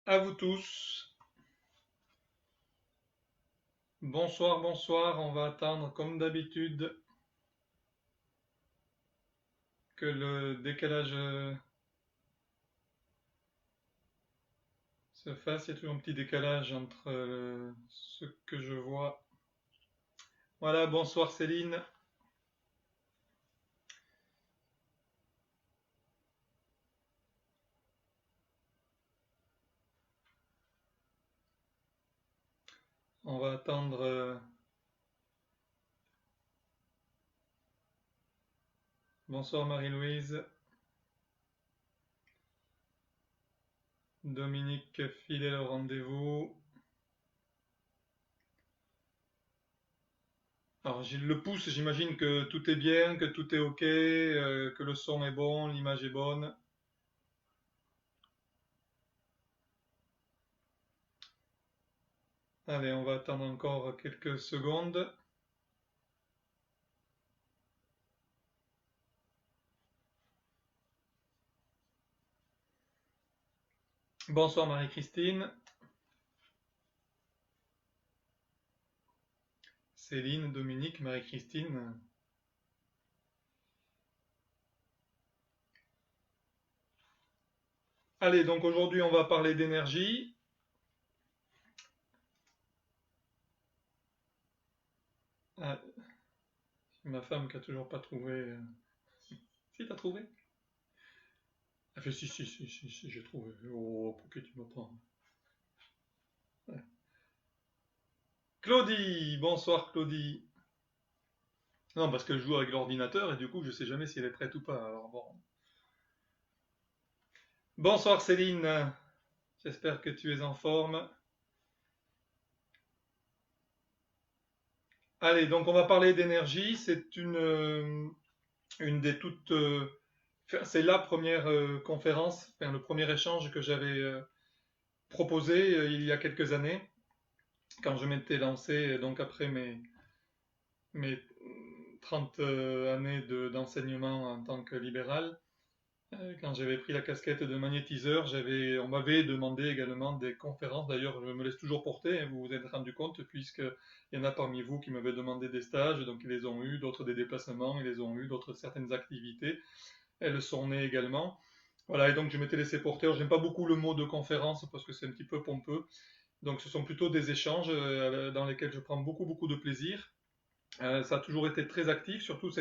À vous tous. Bonsoir, bonsoir. On va attendre comme d'habitude que le décalage se fasse. Il y a toujours un petit décalage entre ce que je vois. Voilà, bonsoir Céline. On va attendre. Bonsoir Marie-Louise. Dominique fidèle au rendez-vous. Alors Gilles le pouce, j'imagine que tout est bien, que tout est ok, que le son est bon, l'image est bonne. Allez, on va attendre encore quelques secondes. Bonsoir Marie-Christine. Céline, Dominique, Marie-Christine. Allez, donc aujourd'hui on va parler d'énergie. Ah, ma femme qui a toujours pas trouvé. Si, t'as trouvé? Elle fait si, j'ai trouvé. Oh, pour que tu me prends. Ouais. Claudie, bonsoir Claudie. Non, parce qu'elle joue avec l'ordinateur et du coup je sais jamais si elle est prête ou pas. Alors bon. Bonsoir Céline, j'espère que tu es en forme. Allez, donc on va parler d'énergie. C'est une des toutes. C'est la première conférence, enfin, le premier échange que j'avais proposé il y a quelques années, quand je m'étais lancé, donc après mes 30 années d'enseignement en tant que libéral. Quand j'avais pris la casquette de magnétiseur, on m'avait demandé également des conférences. D'ailleurs, je me laisse toujours porter, hein, vous vous êtes rendu compte, puisqu'il y en a parmi vous qui m'avaient demandé des stages, donc ils les ont eus, d'autres des déplacements, ils les ont eus, d'autres certaines activités. Elles sont nées également. Voilà, et donc je m'étais laissé porter. Alors, j'aime pas beaucoup le mot de conférence parce que c'est un petit peu pompeux. Donc ce sont plutôt des échanges dans lesquels je prends beaucoup de plaisir. Ça a toujours été très actif, surtout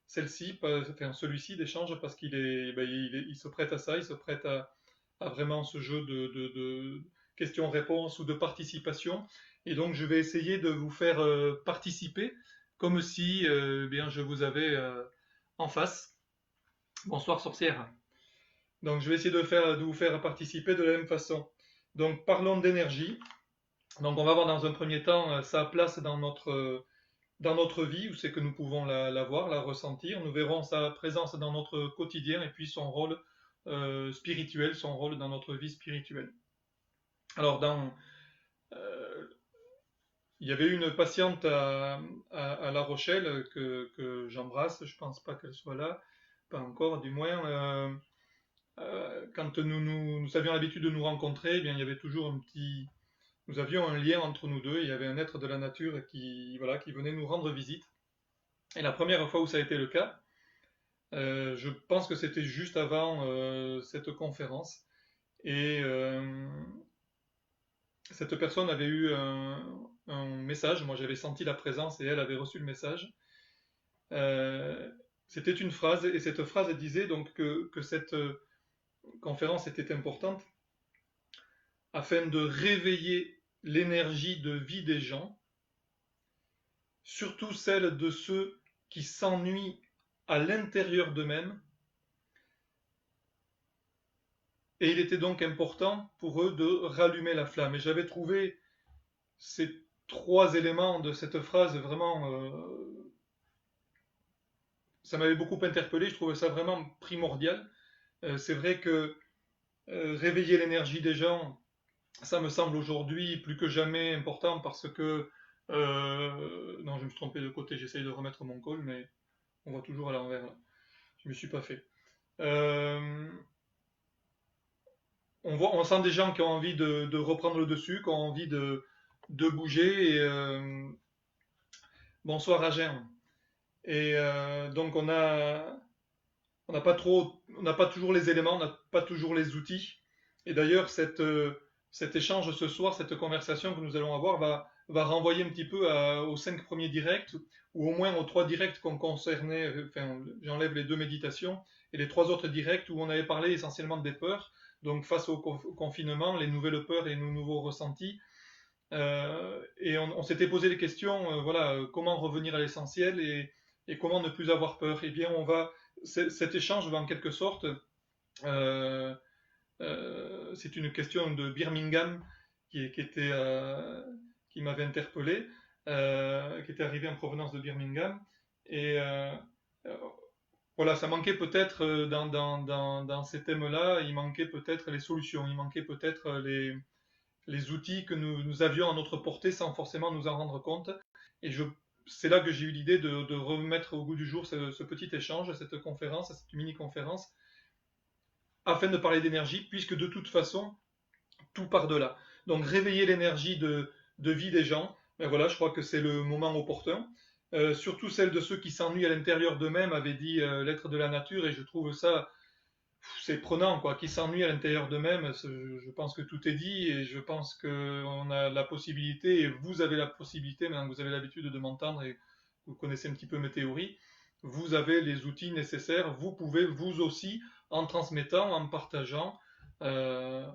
celle-ci, enfin celui-ci d'échange parce il se prête à ça, il se prête à vraiment ce jeu de questions-réponses ou de participation. Et donc je vais essayer de vous faire participer comme si bien je vous avais en face. Bonsoir sorcière. Donc je vais essayer de vous faire participer de la même façon. Donc parlons d'énergie. Donc on va voir dans un premier temps sa place dans notre vie, où c'est que nous pouvons la voir, la ressentir. Nous verrons sa présence dans notre quotidien et puis son rôle spirituel, son rôle dans notre vie spirituelle. Alors euh, il y avait une patiente à La Rochelle que j'embrasse, je ne pense pas qu'elle soit là, pas encore du moins. Quand nous avions l'habitude de nous rencontrer, eh bien, il y avait toujours nous avions un lien entre nous deux. Il y avait un être de la nature voilà, qui venait nous rendre visite. Et la première fois où ça a été le cas, je pense que c'était juste avant cette conférence. Et cette personne avait eu un message. Moi, j'avais senti la présence et elle avait reçu le message. Euh, C'était une phrase, et cette phrase disait donc que cette conférence était importante afin de réveiller l'énergie de vie des gens, surtout celle de ceux qui s'ennuient à l'intérieur d'eux-mêmes. Et il était donc important pour eux de rallumer la flamme. Et j'avais trouvé ces trois éléments de cette phrase vraiment... ça m'avait beaucoup interpellé, je trouvais ça vraiment primordial. C'est vrai que réveiller l'énergie des gens, ça me semble aujourd'hui plus que jamais important parce que... non, je me suis trompé de côté, j'essaye de remettre mon col, mais on va toujours à l'envers là. Je ne me suis pas fait. Euh, on sent des gens qui ont envie de reprendre le dessus, qui ont envie de bouger. Bonsoir Agen. Donc on n'a pas toujours les éléments, on n'a pas toujours les outils. Et d'ailleurs, cet échange ce soir, cette conversation que nous allons avoir va renvoyer un petit peu aux 5 premiers directs, ou au moins aux 3 directs qu'on concernait, enfin j'enlève les 2 méditations, et les 3 autres directs où on avait parlé essentiellement des peurs, donc face au confinement, les nouvelles peurs et nos nouveaux ressentis. Et on s'était posé des questions, voilà, comment revenir à l'essentiel et comment ne plus avoir peur. Eh bien, cet échange va en quelque sorte, euh, c'est une question de Birmingham qui m'avait interpellé, qui était arrivé en provenance de Birmingham. Et voilà, ça manquait peut-être dans ces thèmes-là, il manquait peut-être les solutions, il manquait peut-être les outils que nous avions à notre portée sans forcément nous en rendre compte. Et c'est là que j'ai eu l'idée de remettre au goût du jour ce petit échange, cette conférence, cette mini-conférence, afin de parler d'énergie, puisque de toute façon, tout part de là. Donc réveiller l'énergie de vie des gens, ben voilà, je crois que c'est le moment opportun. Surtout celle de ceux qui s'ennuient à l'intérieur d'eux-mêmes, avait dit l'être de la nature, et je trouve ça, c'est prenant, quoi, qui s'ennuient à l'intérieur d'eux-mêmes. Je pense que tout est dit, et je pense qu'on a la possibilité, et vous avez la possibilité, maintenant que vous avez l'habitude de m'entendre et vous connaissez un petit peu mes théories, vous avez les outils nécessaires, vous pouvez vous aussi, en transmettant, en partageant, euh,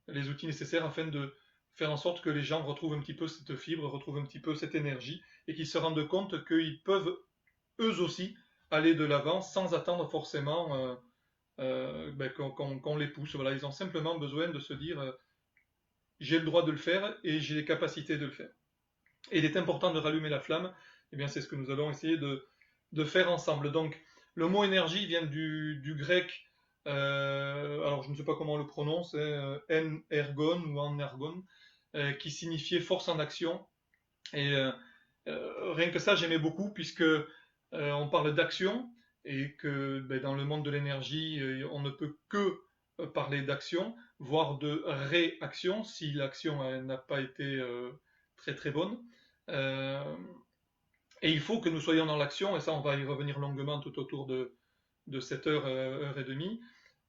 les outils nécessaires afin de faire en sorte que les gens retrouvent un petit peu cette fibre, retrouvent un petit peu cette énergie, et qu'ils se rendent compte qu'ils peuvent eux aussi aller de l'avant sans attendre forcément qu'on les pousse. Voilà, ils ont simplement besoin de se dire j'ai le droit de le faire et j'ai les capacités de le faire. Et il est important de rallumer la flamme. Et eh bien, c'est ce que nous allons essayer de faire ensemble. Donc, le mot énergie vient du grec. Alors, je ne sais pas comment on le prononce, ergon ou energon, qui signifiait force en action. Et rien que ça, j'aimais beaucoup, puisque on parle d'action, et que ben, dans le monde de l'énergie, on ne peut que parler d'action, voire de réaction, si l'action n'a pas été très très bonne. Euh, et il faut que nous soyons dans l'action, et ça on va y revenir longuement tout autour de cette heure, heure et demie.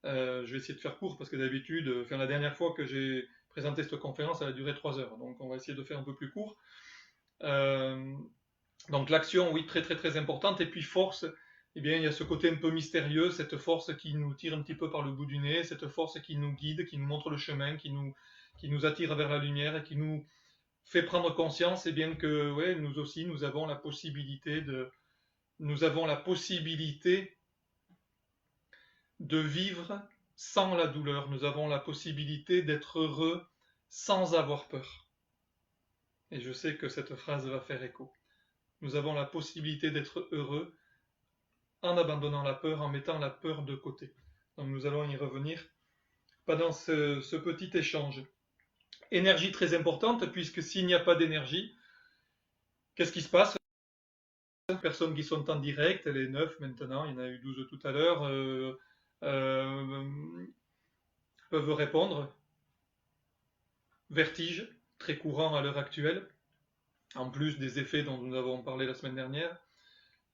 Je vais essayer de faire court, parce que d'habitude, enfin, la dernière fois que j'ai présenté cette conférence, elle a duré 3 heures, donc on va essayer de faire un peu plus court. Euh, donc l'action, oui, très très très importante. Et puis force, eh bien, il y a ce côté un peu mystérieux, cette force qui nous tire un petit peu par le bout du nez, cette force qui nous guide, qui nous montre le chemin, qui nous attire vers la lumière et qui nous fait prendre conscience, eh bien, que ouais, nous aussi, nous avons la possibilité de vivre sans la douleur. Nous avons la possibilité d'être heureux sans avoir peur. Et je sais que cette phrase va faire écho. Nous avons la possibilité d'être heureux en abandonnant la peur, en mettant la peur de côté. Donc nous allons y revenir pendant ce petit échange. Énergie très importante, puisque s'il n'y a pas d'énergie, qu'est-ce qui se passe? Les personnes qui sont en direct, les 9 maintenant, il y en a eu 12 tout à l'heure, euh, peuvent répondre. Vertige, très courant à l'heure actuelle, en plus des effets dont nous avons parlé la semaine dernière.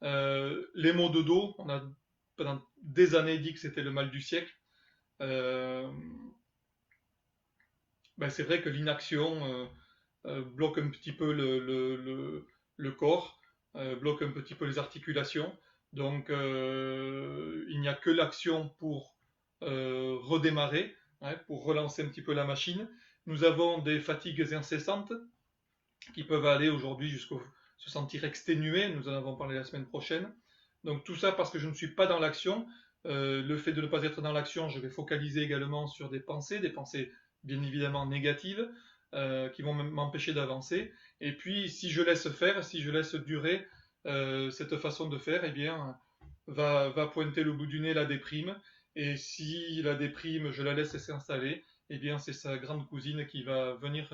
Les maux de dos, on a pendant des années dit que c'était le mal du siècle. Ben c'est vrai que l'inaction bloque un petit peu le corps, bloque un petit peu les articulations. Donc il n'y a que l'action pour redémarrer, hein, pour relancer un petit peu la machine. Nous avons des fatigues incessantes qui peuvent aller aujourd'hui jusqu'à se sentir exténué. Nous en avons parlé la semaine prochaine. Donc tout ça parce que je ne suis pas dans l'action. Le fait de ne pas être dans l'action, je vais focaliser également sur des pensées bien évidemment négatives, qui vont m'empêcher d'avancer. Et puis si je laisse faire, si je laisse durer cette façon de faire, eh bien va pointer le bout du nez la déprime. Et si la déprime, je la laisse s'installer, eh bien c'est sa grande cousine qui va venir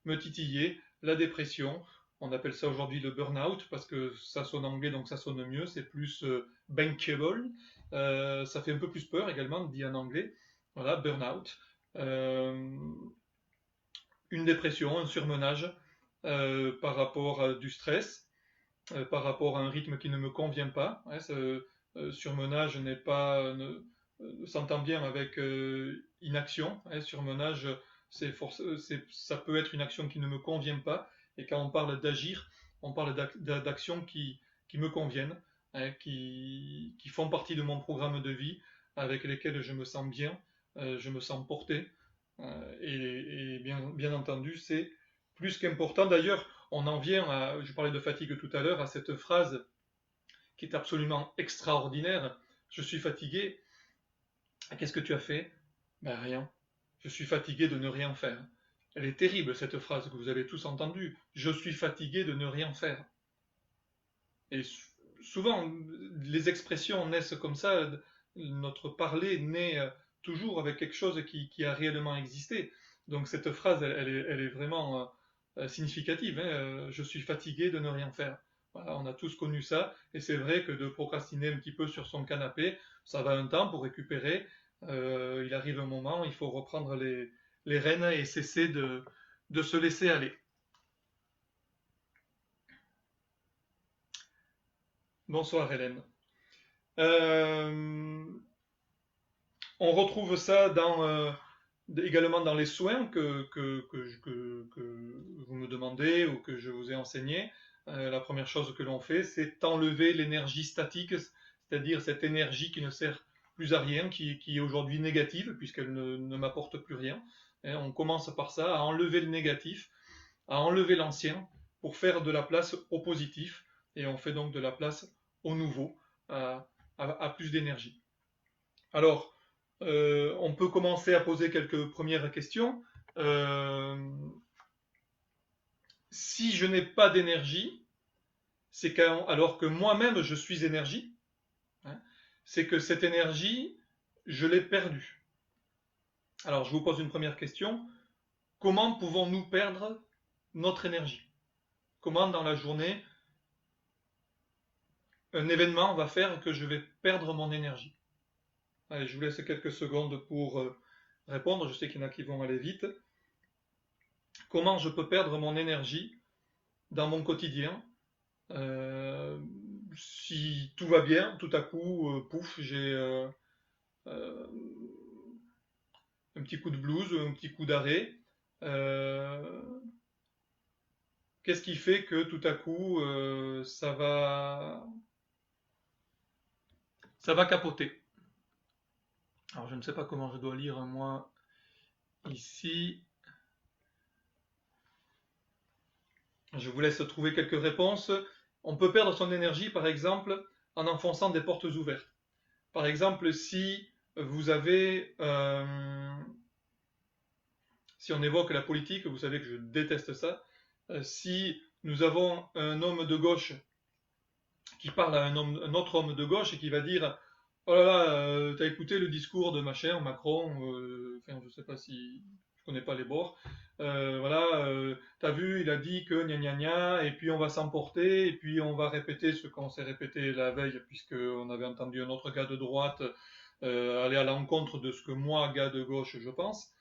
me titiller, la dépression. On appelle ça aujourd'hui le burn-out parce que ça sonne anglais, donc ça sonne mieux, c'est plus bankable. Ça fait un peu plus peur également, dit en anglais. Voilà, burn-out. une dépression, un surmenage par rapport à du stress, par rapport à un rythme qui ne me convient pas. Ouais, ce surmenage n'est pas, s'entend bien avec inaction. Hein, surmenage, ça peut être une action qui ne me convient pas. Et quand on parle d'agir, on parle d'actions qui me conviennent, hein, qui font partie de mon programme de vie, avec lesquelles je me sens bien, je me sens porté. Et bien entendu, c'est plus qu'important. D'ailleurs, on en vient à, je parlais de fatigue tout à l'heure, à cette phrase qui est absolument extraordinaire. Je suis fatigué. Qu'est-ce que tu as fait? Ben rien. Je suis fatigué de ne rien faire. Elle est terrible, cette phrase que vous avez tous entendue. Je suis fatigué de ne rien faire. Et souvent, les expressions naissent comme ça. Notre parler naît toujours avec quelque chose qui a réellement existé. Donc cette phrase, elle est vraiment significative. Hein. Je suis fatigué de ne rien faire. Voilà, on a tous connu ça. Et c'est vrai que de procrastiner un petit peu sur son canapé, ça va un temps pour récupérer. Il arrive un moment, il faut reprendre les rênes et cesser de se laisser aller. Bonsoir Hélène. Euh, on retrouve ça également dans les soins que vous me demandez ou que je vous ai enseigné. La première chose que l'on fait, c'est enlever l'énergie statique, c'est-à-dire cette énergie qui ne sert plus à rien, qui est aujourd'hui négative, puisqu'elle ne m'apporte plus rien. Et on commence par ça, à enlever le négatif, à enlever l'ancien, pour faire de la place au positif, et on fait donc de la place au nouveau, à plus d'énergie. Alors, on peut commencer à poser quelques premières questions. Si je n'ai pas d'énergie, c'est alors que moi-même je suis énergie, hein, c'est que cette énergie, je l'ai perdue. Alors, je vous pose une première question. Comment pouvons-nous perdre notre énergie? Comment dans la journée, un événement va faire que je vais perdre mon énergie? Allez, je vous laisse quelques secondes pour répondre. Je sais qu'il y en a qui vont aller vite. Comment je peux perdre mon énergie dans mon quotidien si tout va bien, tout à coup, pouf, j'ai un petit coup de blues, un petit coup d'arrêt. Qu'est-ce qui fait que tout à coup, ça va capoter? Alors, je ne sais pas comment je dois lire, moi, ici. Je vous laisse trouver quelques réponses. On peut perdre son énergie, par exemple, en enfonçant des portes ouvertes. Par exemple, si vous avez... si on évoque la politique, vous savez que je déteste ça. Si nous avons un homme de gauche qui parle à un autre homme de gauche et qui va dire « Oh là là, t'as écouté le discours de machin, Macron, enfin je sais pas si je connais pas les bords, voilà, t'as vu, il a dit que gna gna gna, et puis on va s'emporter, et puis on va répéter ce qu'on s'est répété la veille, puisqu'on avait entendu un autre gars de droite aller à l'encontre de ce que moi, gars de gauche, je pense. »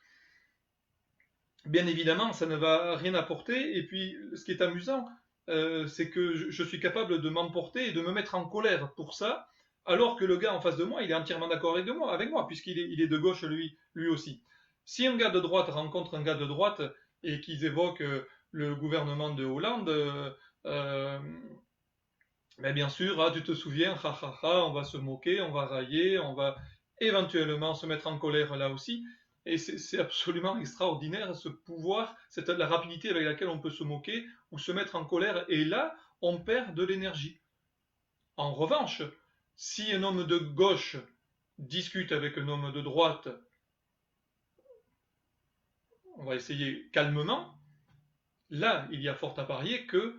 Bien évidemment, ça ne va rien apporter. Et puis, ce qui est amusant, c'est que je suis capable de m'emporter et de me mettre en colère pour ça, alors que le gars en face de moi, il est entièrement d'accord avec moi, puisqu'il est de gauche lui aussi. Si un gars de droite rencontre un gars de droite et qu'ils évoquent le gouvernement de Hollande, ben bien sûr, ah, tu te souviens, on va se moquer, on va railler, on va éventuellement se mettre en colère là aussi. Et c'est absolument extraordinaire ce pouvoir, la rapidité avec laquelle on peut se moquer ou se mettre en colère. Et là, on perd de l'énergie. En revanche, si un homme de gauche discute avec un homme de droite, on va essayer calmement, là, il y a fort à parier qu'il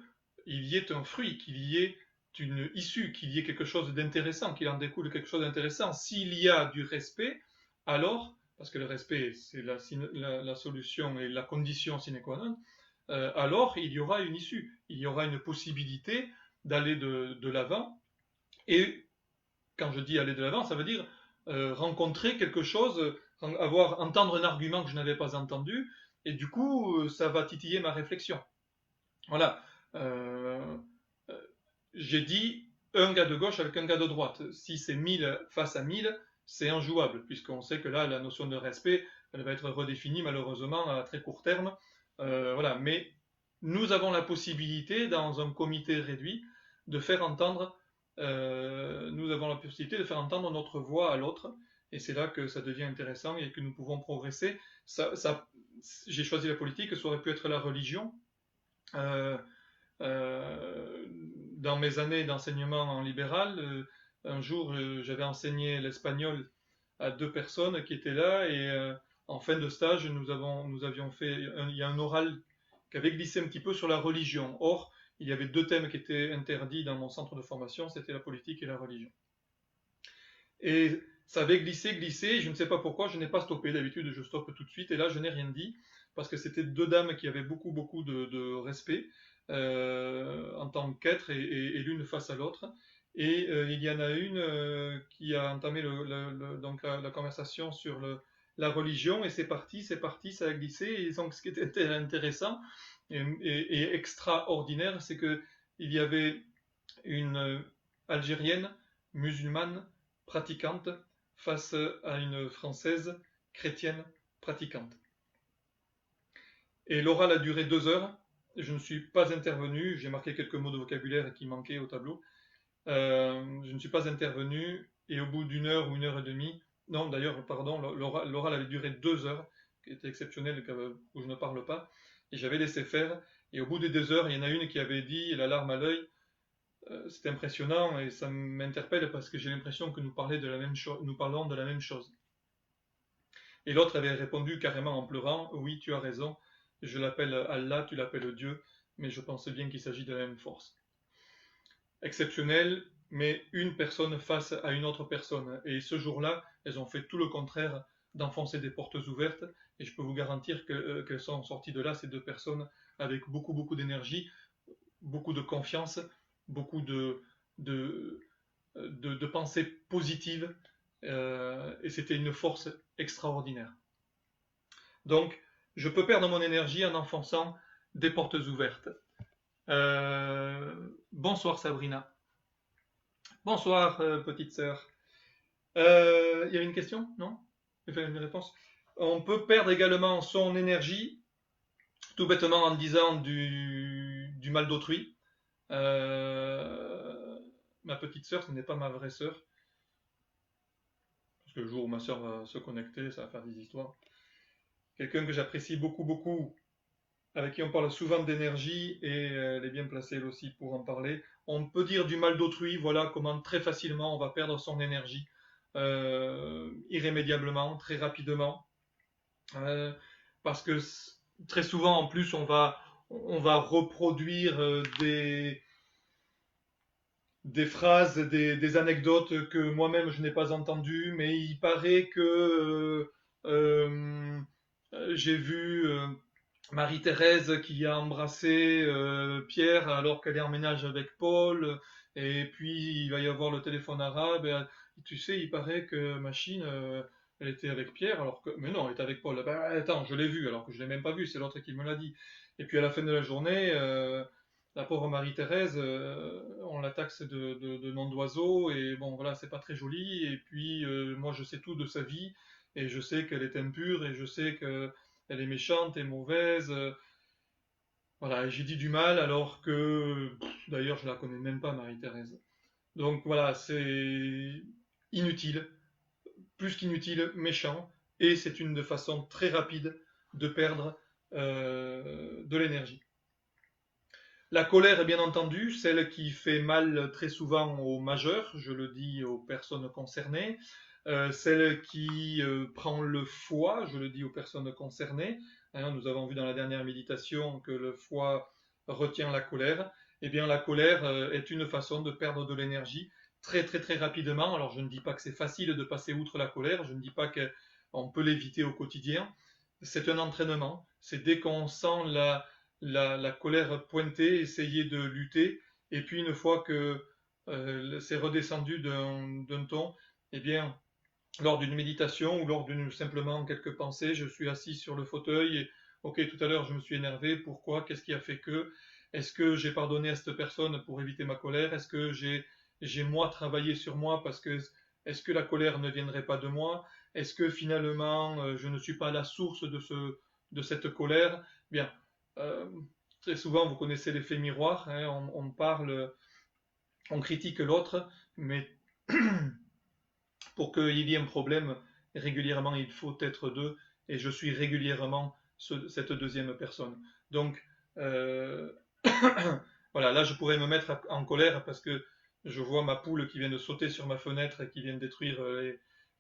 y ait un fruit, qu'il y ait une issue, qu'il y ait quelque chose d'intéressant, qu'il en découle quelque chose d'intéressant. S'il y a du respect, alors, parce que le respect, c'est la solution et la condition sine qua non, alors il y aura une issue, il y aura une possibilité d'aller de l'avant. Et quand je dis aller de l'avant, ça veut dire rencontrer quelque chose entendre un argument que je n'avais pas entendu, et du coup, ça va titiller ma réflexion. Voilà. Euh, j'ai dit un gars de gauche avec un gars de droite. Si c'est 1000 face à 1000, c'est injouable, puisqu'on sait que là, la notion de respect, elle va être redéfinie malheureusement à très court terme. Voilà. Mais nous avons la possibilité, dans un comité réduit, de faire entendre, nous avons la possibilité de faire entendre notre voix à l'autre. Et c'est là que ça devient intéressant et que nous pouvons progresser. J'ai choisi la politique, ça aurait pu être la religion. Euh, euh, dans mes années d'enseignement en libéral, un jour, j'avais enseigné l'espagnol à 2 personnes qui étaient là et en fin de stage, nous avions fait, il y a un oral qui avait glissé un petit peu sur la religion. Or, il y avait 2 thèmes qui étaient interdits dans mon centre de formation, c'était la politique et la religion. Et ça avait glissé, je ne sais pas pourquoi, je n'ai pas stoppé, d'habitude je stoppe tout de suite, et là je n'ai rien dit, parce que c'était 2 dames qui avaient beaucoup de respect en tant qu'être, et l'une face à l'autre. Et il y en a une qui a entamé donc la conversation sur la religion, et c'est parti, ça a glissé, et donc ce qui était intéressant et extraordinaire, c'est que il y avait une Algérienne musulmane pratiquante face à une Française chrétienne pratiquante. Et l'oral a duré 2 heures. Je ne suis pas intervenu. J'ai marqué quelques mots de vocabulaire qui manquaient au tableau. Je ne suis pas intervenu. Et au bout d'1 heure ou 1 heure et demie, non d'ailleurs, pardon, l'oral avait duré 2 heures, qui était exceptionnel, où je ne parle pas. Et j'avais laissé faire. Et au bout des 2 heures, il y en a une qui avait dit, la larme à l'œil, c'est impressionnant et ça m'interpelle parce que j'ai l'impression que nous parlons de la même chose. Et l'autre avait répondu carrément en pleurant, oui, tu as raison, je l'appelle Allah, tu l'appelles Dieu, mais je pense bien qu'il s'agit de la même force. Exceptionnel, mais une personne face à une autre personne. Et ce jour-là, elles ont fait tout le contraire d'enfoncer des portes ouvertes, et je peux vous garantir qu'elles sont sorties de là, ces 2 personnes, avec beaucoup d'énergie, beaucoup de confiance, beaucoup de pensées positives, et c'était une force extraordinaire. Donc, je peux perdre mon énergie en enfonçant des portes ouvertes. Bonsoir Sabrina. Bonsoir petite sœur. Il y avait une question? Non? Une réponse? On peut perdre également son énergie, tout bêtement en disant du mal d'autrui. Ma petite sœur, ce n'est pas ma vraie sœur. Parce que le jour où ma sœur va se connecter, ça va faire des histoires. Quelqu'un que j'apprécie beaucoup, avec qui on parle souvent d'énergie, et elle est bien placée elle aussi pour en parler. On peut dire du mal d'autrui, voilà comment très facilement on va perdre son énergie, irrémédiablement, très rapidement. Parce que très souvent en plus on va reproduire des phrases, des anecdotes que moi-même je n'ai pas entendues, mais il paraît que j'ai vu Marie-Thérèse qui a embrassé Pierre alors qu'elle est en ménage avec Paul, et puis il va y avoir le téléphone arabe, et, tu sais, il paraît que Machine, elle était avec Pierre, alors que... Mais non, elle était avec Paul. Ben, attends, je l'ai vu, alors que je ne l'ai même pas vu, c'est l'autre qui me l'a dit. Et puis à la fin de la journée, la pauvre Marie-Thérèse, on la taxe de nom d'oiseau, et bon, voilà, c'est pas très joli. Et puis, moi, je sais tout de sa vie, et je sais qu'elle est impure, et je sais qu'elle est méchante et mauvaise. Voilà, j'ai dit du mal, alors que, d'ailleurs, je la connais même pas, Marie-Thérèse. Donc voilà, c'est inutile, plus qu'inutile, méchant, et c'est une façon très rapide de perdre de l'énergie. La colère est bien entendu celle qui fait mal très souvent aux majeurs, je le dis aux personnes concernées, celle qui prend le foie, je le dis aux personnes concernées. Hein, nous avons vu dans la dernière méditation que le foie retient la colère. Eh bien, la colère est une façon de perdre de l'énergie très rapidement. Alors, je ne dis pas que c'est facile de passer outre la colère, je ne dis pas qu'on peut l'éviter au quotidien. C'est un entraînement. C'est dès qu'on sent la colère pointer, essayer de lutter, et puis une fois que c'est redescendu d'un ton, eh bien, lors d'une méditation ou lors d'une simplement quelques pensées, je suis assis sur le fauteuil et ok, tout à l'heure je me suis énervé, pourquoi, qu'est-ce qui a fait que, est-ce que j'ai pardonné à cette personne pour éviter ma colère, est-ce que j'ai moi travaillé sur moi parce que est-ce que la colère ne viendrait pas de moi, est-ce que finalement je ne suis pas la source de cette colère. Bien, euh, très souvent vous connaissez l'effet miroir, hein, on parle, on critique l'autre, mais pour qu'il y ait un problème, régulièrement, il faut être deux, et je suis régulièrement cette deuxième personne. Donc, euh, voilà, là, je pourrais me mettre en colère parce que je vois ma poule qui vient de sauter sur ma fenêtre et qui vient de détruire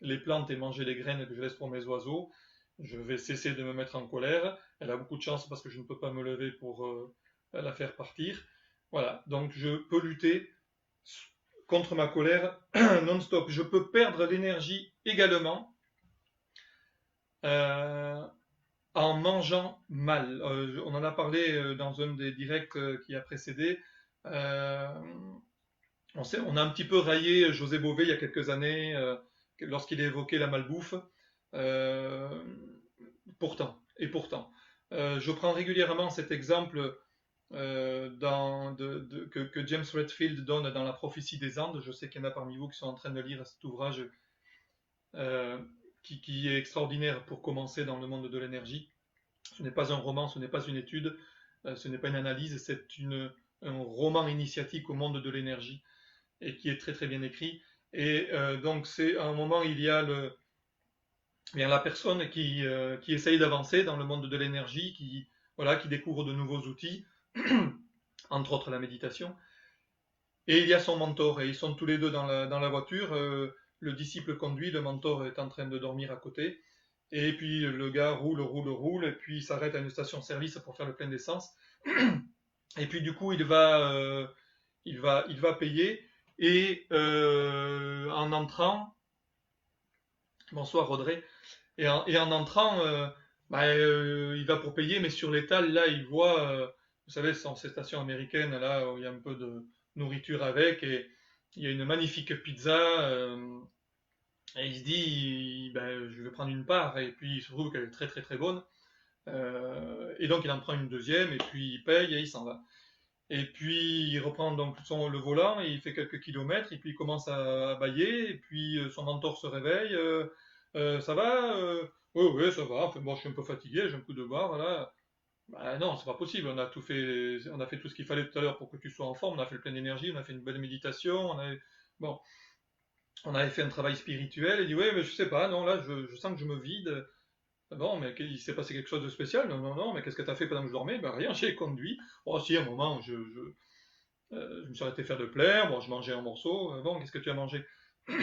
les plantes et manger les graines que je laisse pour mes oiseaux. Je vais cesser de me mettre en colère. Elle a beaucoup de chance parce que je ne peux pas me lever pour la faire partir. Voilà, donc je peux lutter contre ma colère non-stop. Je peux perdre l'énergie également euh, en mangeant mal. On en a parlé dans un des directs qui a précédé. Euh, on a un petit peu raillé José Bové il y a quelques années lorsqu'il a évoqué la malbouffe. Euh, pourtant, je prends régulièrement cet exemple que James Redfield donne dans La prophétie des Andes. Je sais qu'il y en a parmi vous qui sont en train de lire cet ouvrage euh, qui est extraordinaire pour commencer dans le monde de l'énergie. Ce n'est pas un roman, ce n'est pas une étude, ce n'est pas une analyse, c'est un roman initiatique au monde de l'énergie et qui est très très bien écrit. Et donc c'est à un moment il y a bien, la personne qui essaye d'avancer dans le monde de l'énergie, qui découvre de nouveaux outils, entre autres la méditation. Et il y a son mentor, et ils sont tous les deux dans la voiture. Le disciple conduit, le mentor est en train de dormir à côté. Et puis le gars roule, et puis il s'arrête à une station-service pour faire le plein d'essence. Et puis du coup, il va payer. Et en entrant, bonsoir Audrey, et en entrant, il va pour payer, mais sur l'étal, là, il voit, vous savez, ce sont ces stations américaines, là, où il y a un peu de nourriture avec, et il y a une magnifique pizza, et il se dit, ben, je vais prendre une part, et puis il se trouve qu'elle est très très très bonne, et donc il en prend une deuxième, et puis il paye, et il s'en va. Et puis il reprend donc le volant, et il fait quelques kilomètres, et puis il commence à bâiller, et puis son mentor se réveille, ça va Oui, oui, ça va, enfin, bon, je suis un peu fatigué, j'ai un coup de barre, voilà. Bah non, c'est pas possible, on a fait tout ce qu'il fallait tout à l'heure pour que tu sois en forme, on a fait le plein d'énergie, on a fait une belle méditation, bon, on avait fait un travail spirituel, il dit, oui, mais je sais pas, non, là, je sens que je me vide. Bon, mais il s'est passé quelque chose de spécial? Non, non, non, mais qu'est-ce que tu as fait pendant que je dormais? Ben rien, j'ai conduit. Oh, si, à un moment, je me suis arrêté faire de plaire, bon, je mangeais un morceau. Bon, qu'est-ce que tu as mangé? Et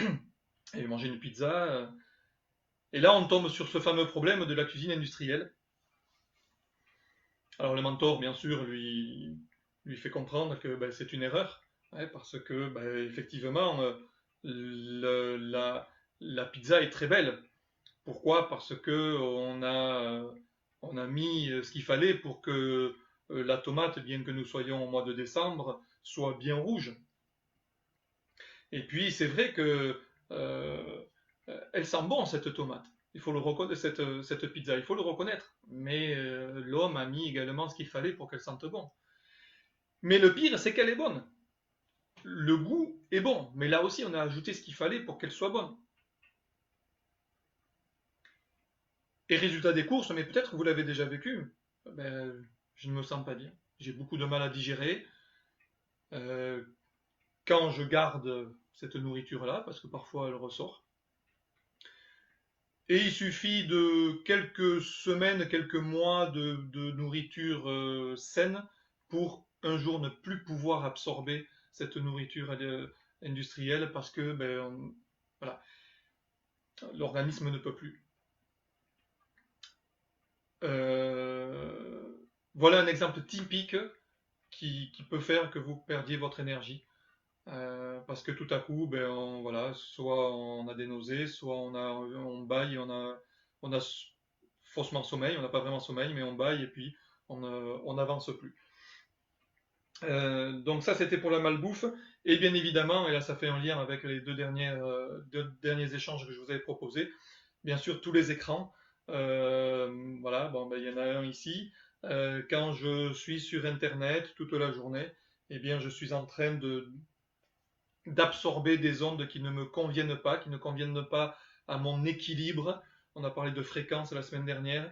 j'ai mangé une pizza. Et là, on tombe sur ce fameux problème de la cuisine industrielle. Alors, le mentor, bien sûr, lui fait comprendre que ben, c'est une erreur, hein, parce que, ben, effectivement, la pizza est très belle. Pourquoi? Parce que on a mis ce qu'il fallait pour que la tomate, bien que nous soyons au mois de décembre, soit bien rouge. Et puis c'est vrai que euh, elle sent bon cette tomate. Il faut le reconnaître, cette pizza, il faut le reconnaître. Mais l'homme a mis également ce qu'il fallait pour qu'elle sente bon. Mais le pire, c'est qu'elle est bonne. Le goût est bon, mais là aussi, on a ajouté ce qu'il fallait pour qu'elle soit bonne. Et résultat des courses, mais peut-être vous l'avez déjà vécu, ben, je ne me sens pas bien. J'ai beaucoup de mal à digérer. Euh, Quand je garde cette nourriture-là, parce que parfois elle ressort, et il suffit de quelques semaines, quelques mois de nourriture saine pour un jour ne plus pouvoir absorber cette nourriture industrielle parce que voilà, l'organisme ne peut plus. Euh, voilà un exemple typique qui peut faire que vous perdiez votre énergie. Parce que tout à coup, voilà, soit on a des nausées, soit on baille, on a faussement sommeil, on n'a pas vraiment sommeil, mais on baille et puis on n'avance plus. Donc ça, c'était pour la malbouffe. Et bien évidemment, et là ça fait un lien avec les deux derniers échanges que je vous avais proposés, bien sûr tous les écrans. Voilà, bon, ben, il y en a un ici. Quand je suis sur Internet toute la journée, eh bien je suis en train d'absorber des ondes qui ne me conviennent pas, qui ne conviennent pas à mon équilibre. On a parlé de fréquence la semaine dernière.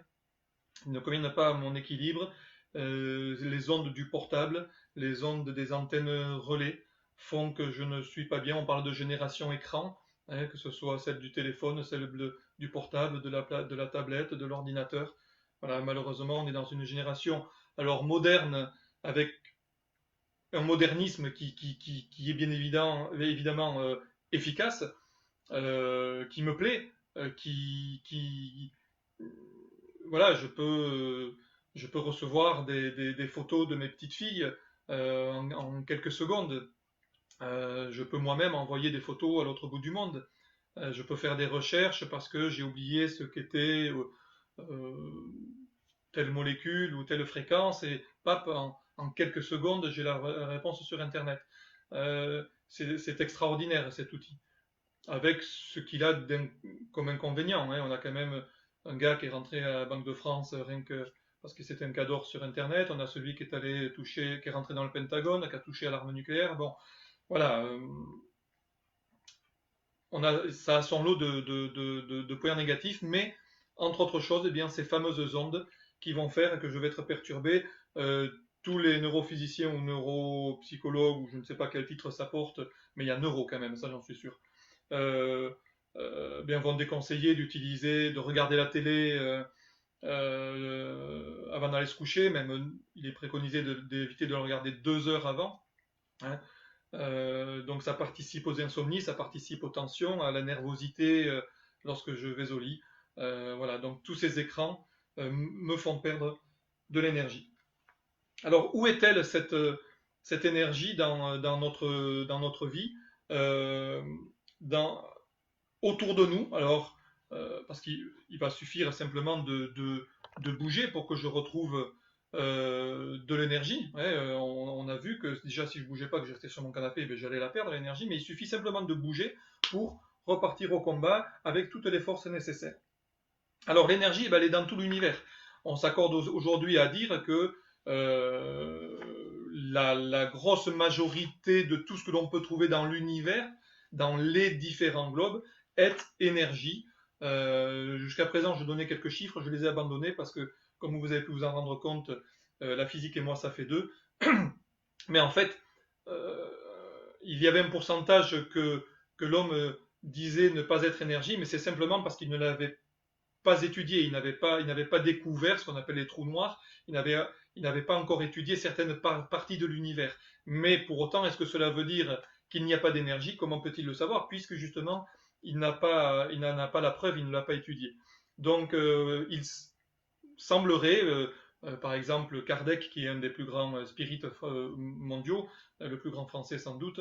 Ils ne conviennent pas à mon équilibre. Les ondes du portable, les ondes des antennes relais font que je ne suis pas bien. On parle de génération écran, hein, que ce soit celle du téléphone, celle du portable, de la tablette, de l'ordinateur. Voilà, malheureusement, on est dans une génération alors moderne, avec un modernisme qui est bien évidemment efficace, qui me plaît, voilà, je peux recevoir des photos de mes petites filles en quelques secondes. Je peux moi-même envoyer des photos à l'autre bout du monde. Je peux faire des recherches parce que j'ai oublié ce qu'était euh, telle molécule ou telle fréquence et pap, en quelques secondes, j'ai la réponse sur Internet. C'est extraordinaire cet outil. Avec ce qu'il a comme inconvénient, hein. On a quand même un gars qui est rentré à la Banque de France rien que parce que c'était un cas d'or sur Internet. On a celui qui est allé toucher, qui est rentré dans le Pentagone, qui a touché à l'arme nucléaire. Bon, voilà, ça a son lot de points négatifs, mais entre autres choses, eh bien, ces fameuses ondes qui vont faire que je vais être perturbé. Tous les neurophysiciens ou neuropsychologues, ou je ne sais pas quel titre ça porte, mais il y a neuro quand même, ça j'en suis sûr, euh, bien, vont déconseiller d'utiliser, de regarder la télé avant d'aller se coucher. Même, il est préconisé d'éviter de le regarder 2 heures avant, hein. Donc ça participe aux insomnies, ça participe aux tensions, à la nervosité lorsque je vais au lit. Voilà, donc tous ces écrans me font perdre de l'énergie. Alors où est-elle cette énergie dans notre vie, euh, dans, autour de nous? Alors, parce qu'il va suffire simplement de bouger pour que je retrouve de l'énergie. Ouais, on a vu que déjà si je bougeais pas, que je restais sur mon canapé, ben, j'allais la perdre l'énergie, mais il suffit simplement de bouger pour repartir au combat avec toutes les forces nécessaires. Alors l'énergie, ben, elle est dans tout l'univers. On s'accorde aujourd'hui à dire que la grosse majorité de tout ce que l'on peut trouver dans l'univers, dans les différents globes, est énergie. Jusqu'à présent, je donnais quelques chiffres, je les ai abandonnés parce que, comme vous avez pu vous en rendre compte, la physique et moi, ça fait deux. Mais en fait, euh, il y avait un pourcentage que l'homme disait ne pas être énergie, mais c'est simplement parce qu'il ne l'avait pas étudié, il n'avait pas découvert ce qu'on appelle les trous noirs, il n'avait pas encore étudié certaines parties de l'univers. Mais pour autant, est-ce que cela veut dire qu'il n'y a pas d'énergie? Comment peut-il le savoir? Puisque justement, il n'en a pas la preuve, il ne l'a pas étudié. Donc, il semblerait, par exemple, Kardec, qui est un des plus grands spirites mondiaux, le plus grand français sans doute,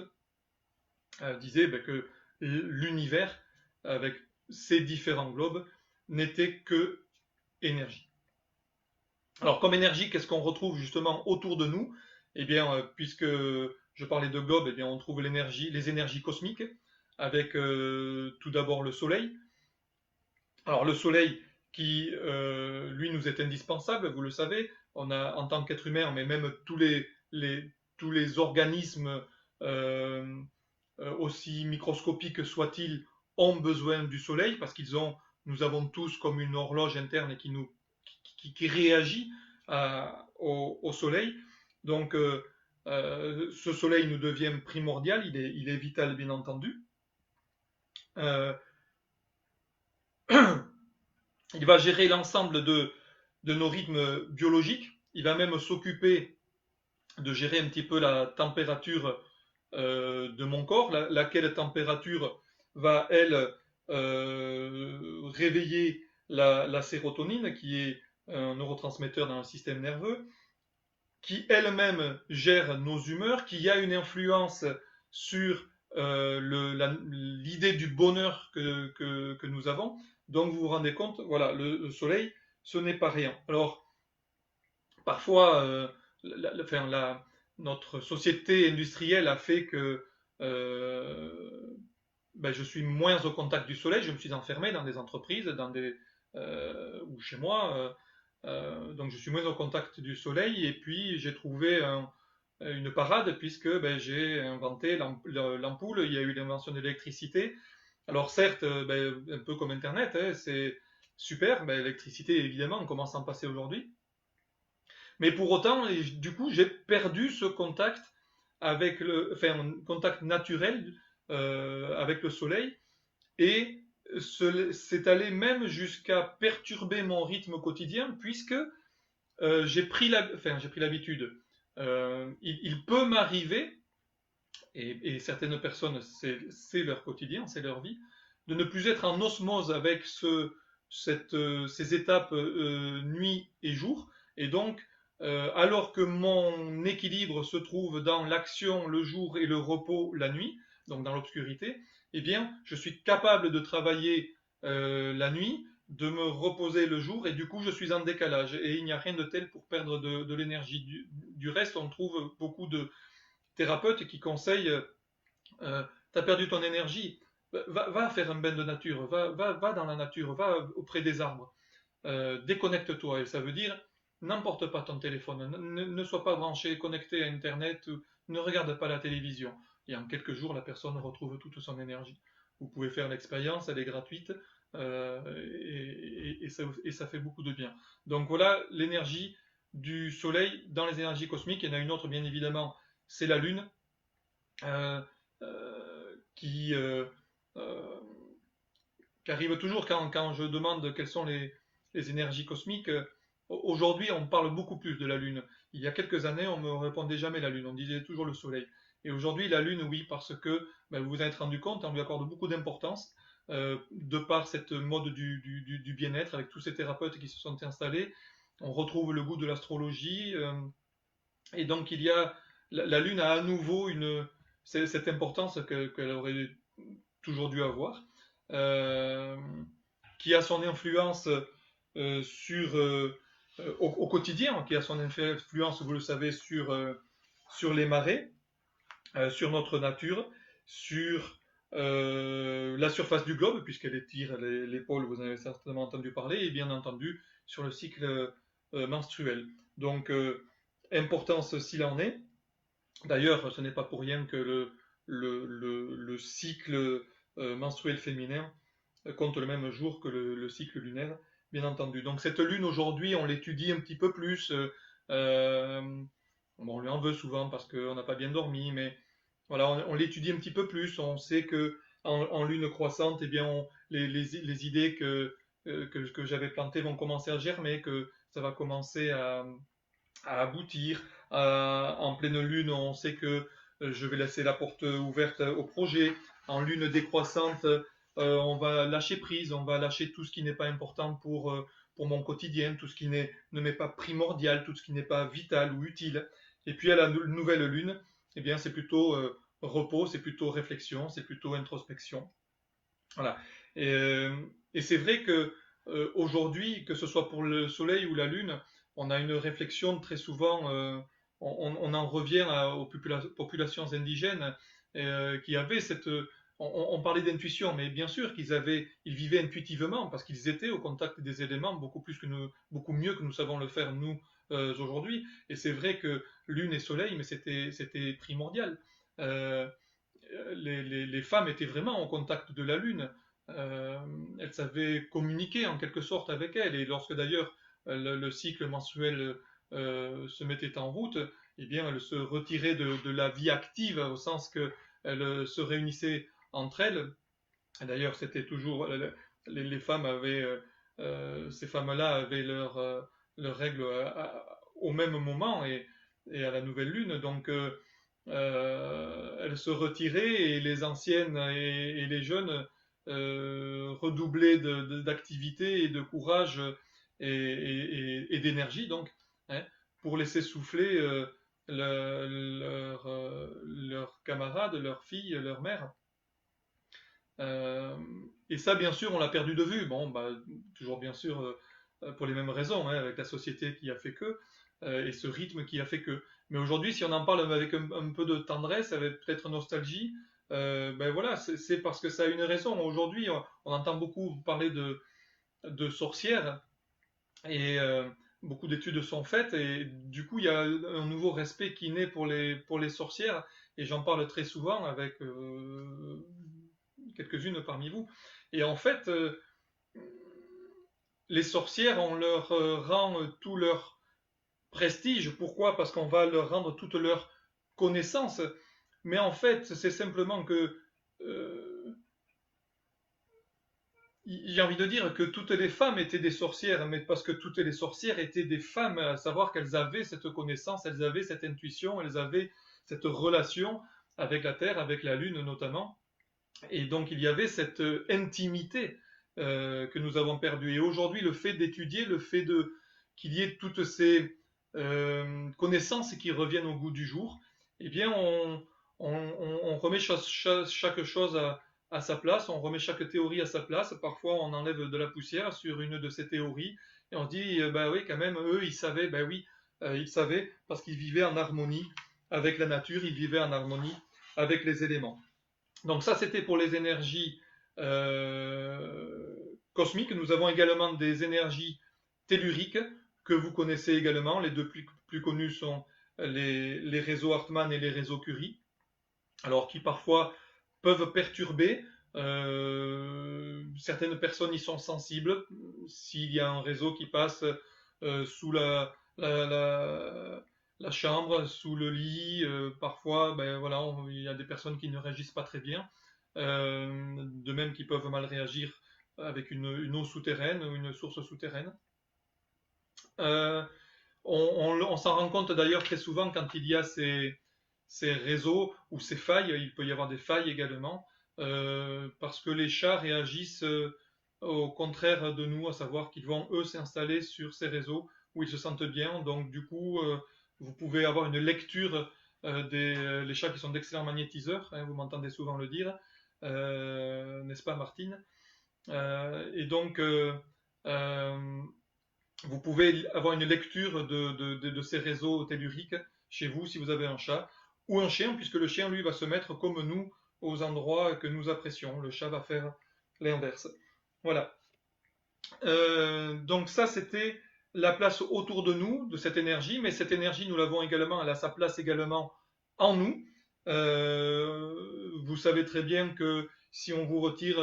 disait ben, que l'univers, avec ses différents globes, n'était que énergie. Alors, comme énergie, qu'est-ce qu'on retrouve justement autour de nous? Eh bien, puisque je parlais de globe, eh bien, on trouve les énergies cosmiques, avec tout d'abord le Soleil. Alors, le Soleil qui, lui, nous est indispensable, vous le savez. On a, en tant qu'être humain, mais même tous les organismes, euh, aussi microscopiques soient-ils, ont besoin du Soleil parce nous avons tous comme une horloge interne qui réagit au Soleil. Donc, ce Soleil nous devient primordial, il est vital bien entendu. Euh, il va gérer l'ensemble de nos rythmes biologiques. Il va même s'occuper de gérer un petit peu la température de mon corps, laquelle température va, elle, réveiller la sérotonine, qui est un neurotransmetteur dans le système nerveux, qui elle-même gère nos humeurs, qui a une influence sur l'idée du bonheur que nous avons. Donc vous vous rendez compte, voilà, le soleil, ce n'est pas rien. Alors, parfois, enfin, notre société industrielle a fait que ben, je suis moins au contact du soleil, je me suis enfermé dans des entreprises, ou chez moi, donc je suis moins au contact du soleil, et puis j'ai trouvé une parade puisque ben, j'ai inventé l'ampoule, il y a eu l'invention de l'électricité. Alors certes, ben, un peu comme Internet, hein, c'est super, ben, l'électricité évidemment, on commence à en passer aujourd'hui, mais pour autant, du coup, j'ai perdu ce contact enfin, un contact naturel avec le soleil, et c'est allé même jusqu'à perturber mon rythme quotidien, puisque j'ai pris l'habitude. Il peut m'arriver, et certaines personnes, c'est leur quotidien, c'est leur vie, de ne plus être en osmose avec ces étapes nuit et jour. Et donc, alors que mon équilibre se trouve dans l'action le jour et le repos la nuit, donc dans l'obscurité, eh bien, je suis capable de travailler la nuit, de me reposer le jour, et du coup, je suis en décalage. Et il n'y a rien de tel pour perdre de l'énergie. Du reste, on trouve beaucoup de thérapeutes qui conseillent t'as perdu ton énergie, va faire un bain de nature, va dans la nature, va auprès des arbres, déconnecte-toi. Et ça veut dire, n'emporte pas ton téléphone, ne sois pas branché, connecté à Internet, ne regarde pas la télévision. Et en quelques jours, la personne retrouve toute son énergie. Vous pouvez faire l'expérience, elle est gratuite, et ça fait beaucoup de bien. Donc voilà l'énergie du soleil dans les énergies cosmiques. Il y en a une autre, bien évidemment, c'est la Lune. Euh, qui, euh, qui arrive toujours quand je demande quelles sont les énergies cosmiques. Aujourd'hui, on parle beaucoup plus de la Lune. Il y a quelques années, on ne me répondait jamais la Lune, on disait toujours le Soleil. Et aujourd'hui, la Lune, oui, parce que ben, vous vous êtes rendu compte, on lui accorde beaucoup d'importance, de par cette mode du bien-être, avec tous ces thérapeutes qui se sont installés. On retrouve le goût de l'astrologie, et donc la Lune a à nouveau cette importance qu'elle aurait toujours dû avoir, euh, qui a son influence au quotidien, qui a son influence, vous le savez, sur les marées, sur notre nature, sur la surface du globe, puisqu'elle étire les pôles, vous en avez certainement entendu parler, et bien entendu sur le cycle menstruel. Donc, importance s'il en est. D'ailleurs, ce n'est pas pour rien que le cycle menstruel féminin compte le même jour que le cycle lunaire, bien entendu. Donc cette lune aujourd'hui, on l'étudie un petit peu plus. Euh, bon, on lui en veut souvent parce qu'on n'a pas bien dormi, mais voilà, on l'étudie un petit peu plus. On sait que en lune croissante, eh bien, les idées que j'avais plantées vont commencer à germer, que ça va commencer à aboutir. En pleine lune, on sait que je vais laisser la porte ouverte au projet. En lune décroissante, on va lâcher prise, on va lâcher tout ce qui n'est pas important pour mon quotidien, tout ce qui ne m'est pas primordial, tout ce qui n'est pas vital ou utile. Et puis à la nouvelle lune, eh bien, c'est plutôt repos, c'est plutôt réflexion, c'est plutôt introspection. Voilà. Et, euh, et c'est vrai que aujourd'hui, que ce soit pour le soleil ou la lune, on a une réflexion très souvent, on en revient aux populations indigènes qui avaient on parlait d'intuition, mais bien sûr ils vivaient intuitivement parce qu'ils étaient au contact des éléments beaucoup plus que nous, beaucoup mieux que nous savons le faire nous aujourd'hui. Et c'est vrai que lune et soleil, mais c'était primordial. Euh, les femmes étaient vraiment en contact de la Lune. Euh, Elles savaient communiquer en quelque sorte avec elle. Et lorsque d'ailleurs le cycle mensuel se mettait en route, eh bien, elles se retiraient de la vie active au sens qu'elles se réunissaient entre elles. D'ailleurs, c'était toujours les femmes avaient ces femmes-là avaient leurs règles au même moment et à la nouvelle lune. Donc elles se retiraient et les anciennes et les jeunes redoublaient d'activité et de courage et d'énergie, donc, hein, pour laisser souffler leurs camarades, leurs filles, leurs mères. Euh, et ça, bien sûr, on l'a perdu de vue. Bon, bah, toujours bien sûr, pour les mêmes raisons, hein, avec la société qui a fait que, et ce rythme qui a fait que. Mais aujourd'hui, si on en parle avec un peu de tendresse, avec peut-être nostalgie, ben voilà, c'est parce que ça a une raison. Aujourd'hui, on entend beaucoup parler de sorcières, et beaucoup d'études sont faites, et du coup, il y a un nouveau respect qui naît pour les sorcières, et j'en parle très souvent avec quelques-unes parmi vous. Et en fait, les sorcières, on leur rend tout leur prestige. Pourquoi? Parce qu'on va leur rendre toute leur connaissance. Mais en fait, c'est simplement que euh, j'ai envie de dire que toutes les femmes étaient des sorcières, mais parce que toutes les sorcières étaient des femmes, à savoir qu'elles avaient cette connaissance, elles avaient cette intuition, elles avaient cette relation avec la Terre, avec la Lune notamment. Et donc il y avait cette intimité que nous avons perdue. Et aujourd'hui, le fait d'étudier, le fait de qu'il y ait toutes ces connaissances qui reviennent au goût du jour, eh bien on remet chaque chose à sa place, on remet chaque théorie à sa place. Parfois, on enlève de la poussière sur une de ces théories et on se dit, bah oui, quand même, eux, ils savaient, bah oui, ils savaient parce qu'ils vivaient en harmonie avec la nature, ils vivaient en harmonie avec les éléments. Donc ça, c'était pour les énergies cosmiques. Nous avons également des énergies telluriques que vous connaissez également. Les deux plus connus sont les réseaux Hartmann et les réseaux Curie, alors qui parfois peuvent perturber. Certaines personnes y sont sensibles. S'il y a un réseau qui passe sous la chambre, sous le lit, parfois, ben voilà, il y a des personnes qui ne réagissent pas très bien. De même qu'ils peuvent mal réagir avec une eau souterraine ou une source souterraine. Euh, on s'en rend compte d'ailleurs très souvent quand il y a ces réseaux ou ces failles, il peut y avoir des failles également, parce que les chats réagissent au contraire de nous, à savoir qu'ils vont eux s'installer sur ces réseaux où ils se sentent bien. Donc du coup, vous pouvez avoir une lecture les chats qui sont d'excellents magnétiseurs, hein, vous m'entendez souvent le dire, n'est-ce pas Martine? Et donc euh, vous pouvez avoir une lecture de ces réseaux telluriques chez vous si vous avez un chat ou un chien, puisque le chien, lui, va se mettre comme nous aux endroits que nous apprécions. Le chat va faire l'inverse. Voilà. Donc ça, c'était la place autour de nous, de cette énergie, mais cette énergie, nous l'avons également, elle a sa place également en nous. Vous savez très bien que si on vous retire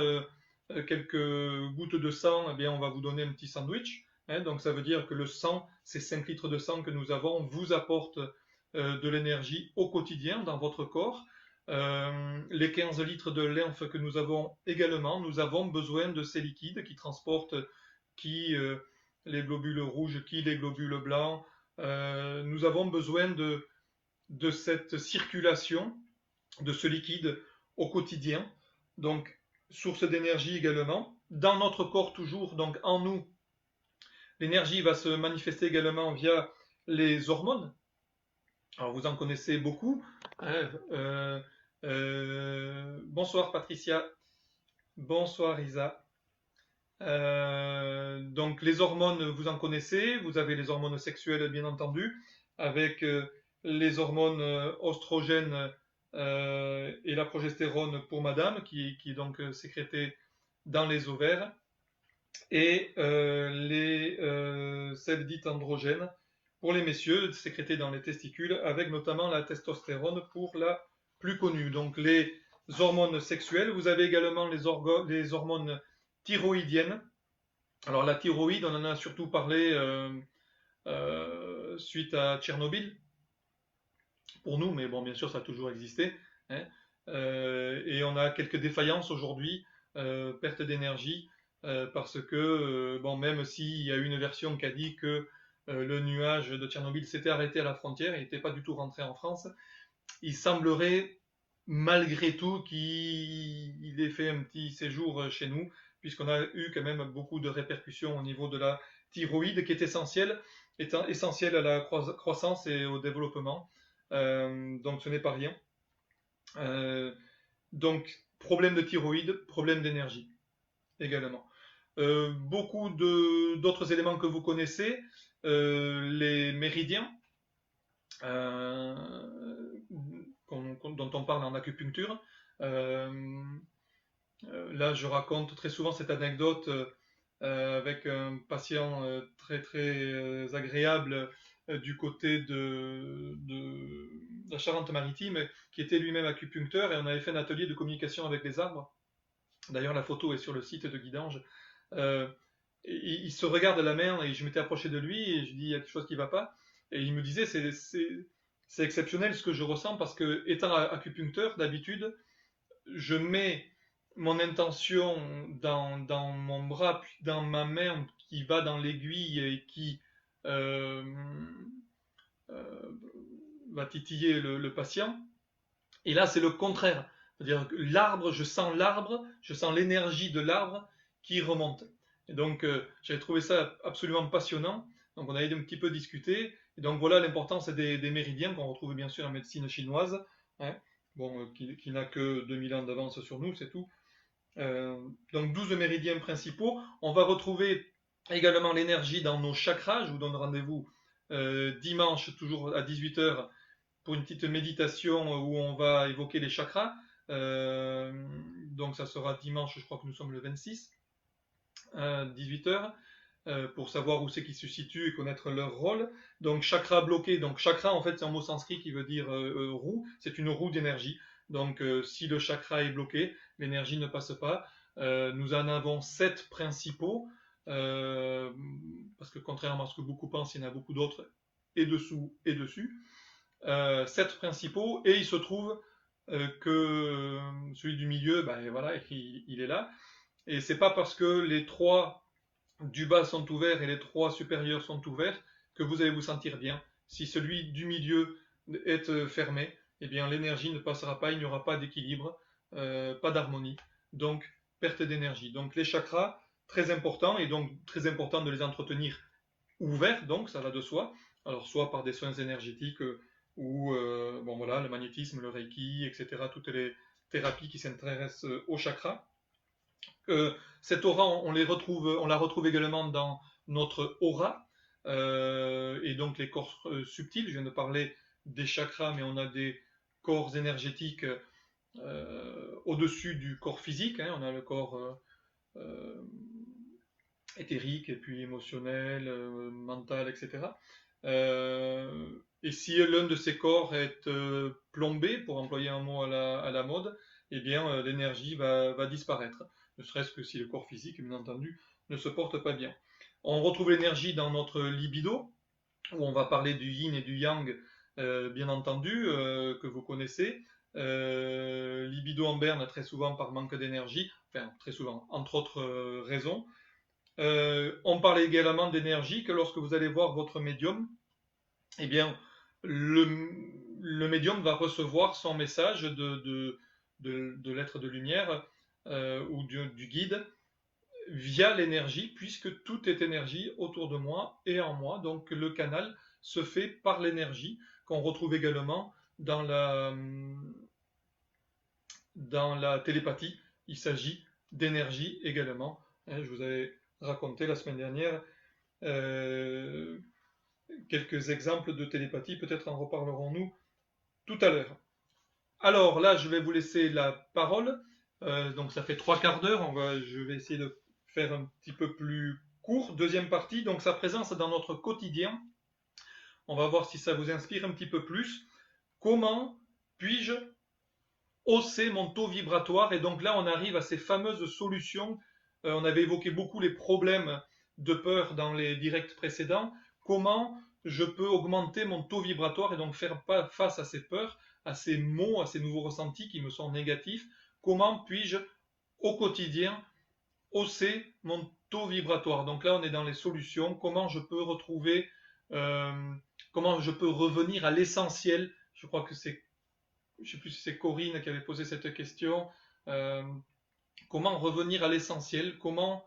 quelques gouttes de sang, eh bien, on va vous donner un petit sandwich. Hein, donc ça veut dire que le sang, ces 5 litres de sang que nous avons, vous apportent de l'énergie au quotidien dans votre corps. Les 15 litres de lymphe que nous avons également, nous avons besoin de ces liquides qui transportent qui les globules rouges, qui les globules blancs. Nous avons besoin de cette circulation de ce liquide au quotidien. Donc, source d'énergie également. Dans notre corps toujours, donc en nous, l'énergie va se manifester également via les hormones. Alors, vous en connaissez beaucoup. Hein, bonsoir Patricia. Bonsoir Isa. Donc les hormones, vous en connaissez. Vous avez les hormones sexuelles, bien entendu, avec les hormones oestrogènes et la progestérone pour madame, qui est donc sécrétée dans les ovaires, et celles dites androgènes pour les messieurs, sécrétées dans les testicules, avec notamment la testostérone pour la plus connue. Donc les hormones sexuelles, vous avez également les hormones thyroïdiennes. Alors la thyroïde, on en a surtout parlé suite à Tchernobyl, pour nous, mais bon, bien sûr, ça a toujours existé. Hein. Et on a quelques défaillances aujourd'hui, perte d'énergie, parce que, bon, même s'il y a eu une version qui a dit que le nuage de Tchernobyl s'était arrêté à la frontière, il n'était pas du tout rentré en France, il semblerait malgré tout qu'il ait fait un petit séjour chez nous, puisqu'on a eu quand même beaucoup de répercussions au niveau de la thyroïde, qui est essentielle à la croissance et au développement. Donc ce n'est pas rien. Donc problème de thyroïde, problème d'énergie également. Beaucoup d'autres éléments que vous connaissez, les méridiens, euh, dont on parle en acupuncture. Euh, Là, je raconte très souvent cette anecdote avec un patient très très agréable du côté de la Charente-Maritime, qui était lui-même acupuncteur, et on avait fait un atelier de communication avec les arbres. D'ailleurs, la photo est sur le site de Guidange. Euh, il se regarde la main, et je m'étais approché de lui et je dis il y a quelque chose qui ne va pas. Et il me disait c'est exceptionnel ce que je ressens, parce que étant acupuncteur, d'habitude, je mets mon intention dans mon bras, puis dans ma main qui va dans l'aiguille et qui euh, euh, va titiller le patient. Et là, c'est le contraire. C'est-à-dire que l'arbre, je sens l'énergie de l'arbre qui remonte. Et donc, j'avais trouvé ça absolument passionnant. Donc, on avait un petit peu discuté. Et donc, voilà l'importance des méridiens qu'on retrouve bien sûr en médecine chinoise. Hein. Bon, qui n'a que 2000 ans d'avance sur nous, c'est tout. Donc 12 méridiens principaux. On va retrouver également l'énergie dans nos chakras. Je vous donne rendez-vous dimanche, toujours à 18 h, pour une petite méditation où on va évoquer les chakras. Donc ça sera dimanche, je crois que nous sommes le 26, 18 h, pour savoir où c'est qu'ils se situent et connaître leur rôle. Donc chakra bloqué, donc chakra en fait c'est un mot sanskrit qui veut dire roue, c'est une roue d'énergie. Donc si le chakra est bloqué, l'énergie ne passe pas. Nous en avons 7 principaux, parce que contrairement à ce que beaucoup pensent, il y en a beaucoup d'autres, et dessous et dessus. 7 principaux, et il se trouve que celui du milieu, ben voilà, il est là. Et c'est pas parce que les 3 du bas sont ouverts et les 3 supérieurs sont ouverts que vous allez vous sentir bien. Si celui du milieu est fermé, eh bien l'énergie ne passera pas, il n'y aura pas d'équilibre, pas d'harmonie, donc perte d'énergie. Donc les chakras, très importants, et donc très important de les entretenir ouverts, donc ça va de soi. Alors soit par des soins énergétiques ou bon voilà, le magnétisme, le reiki, etc. Toutes les thérapies qui s'intéressent aux chakras. Cette aura, on la retrouve également dans notre aura, et donc les corps subtils. Je viens de parler des chakras, mais on a des corps énergétiques au-dessus du corps physique. Hein. On a le corps éthérique, et puis émotionnel, mental, etc. Et si l'un de ces corps est plombé, pour employer un mot à la mode, eh bien l'énergie va disparaître. Ne serait-ce que si le corps physique, bien entendu, ne se porte pas bien. On retrouve l'énergie dans notre libido, où on va parler du yin et du yang, bien entendu, que vous connaissez. Libido en berne très souvent par manque d'énergie, enfin très souvent, entre autres raisons. On parle également d'énergie, que lorsque vous allez voir votre médium, eh bien, le médium va recevoir son message de l'être de lumière ou du guide via l'énergie, puisque tout est énergie autour de moi et en moi. Donc le canal se fait par l'énergie, qu'on retrouve également dans la télépathie. Il s'agit d'énergie également. Je vous avais raconté la semaine dernière euh, quelques exemples de télépathie, peut-être en reparlerons-nous tout à l'heure. Alors là, je vais vous laisser la parole. Donc ça fait 3 quarts d'heure, je vais essayer de faire un petit peu plus court. Deuxième partie, donc sa présence dans notre quotidien. On va voir si ça vous inspire un petit peu plus. Comment puis-je hausser mon taux vibratoire? Et donc là, on arrive à ces fameuses solutions. On avait évoqué beaucoup les problèmes de peur dans les directs précédents. Comment je peux augmenter mon taux vibratoire et donc faire face à ces peurs, à ces mots, à ces nouveaux ressentis qui me sont négatifs? Comment puis-je au quotidien hausser mon taux vibratoire? Donc là, on est dans les solutions. Comment je peux retrouver, comment je peux revenir à l'essentiel? Je crois que c'est, je ne sais plus si c'est Corinne qui avait posé cette question. Euh, Comment revenir à l'essentiel? Comment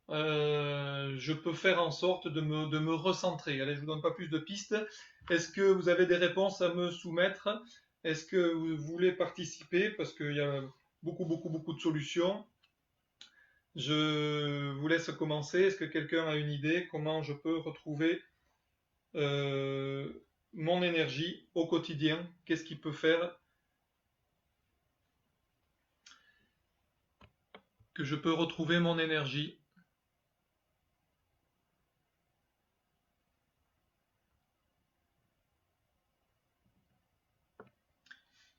je peux faire en sorte de me recentrer? Allez, je ne vous donne pas plus de pistes. Est-ce que vous avez des réponses à me soumettre? Est-ce que vous voulez participer? Parce qu'il y a beaucoup de solutions. Je vous laisse commencer. Est-ce que quelqu'un a une idée comment je peux retrouver euh, mon énergie au quotidien? Qu'est-ce qui peut faire que je peux retrouver mon énergie?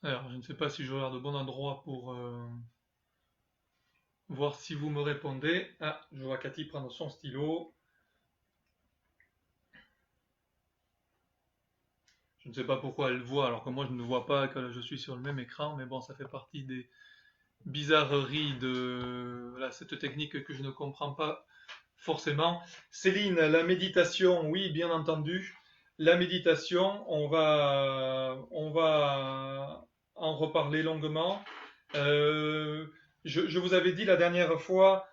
Alors, je ne sais pas si je regarde au bon endroit pour voir si vous me répondez. Ah, je vois Cathy prendre son stylo. Je ne sais pas pourquoi elle voit, alors que moi je ne vois pas que je suis sur le même écran, mais bon, ça fait partie des bizarreries de voilà, cette technique que je ne comprends pas forcément. Céline, la méditation, oui, bien entendu. La méditation, on va en reparler longuement. Euh, je vous avais dit la dernière fois,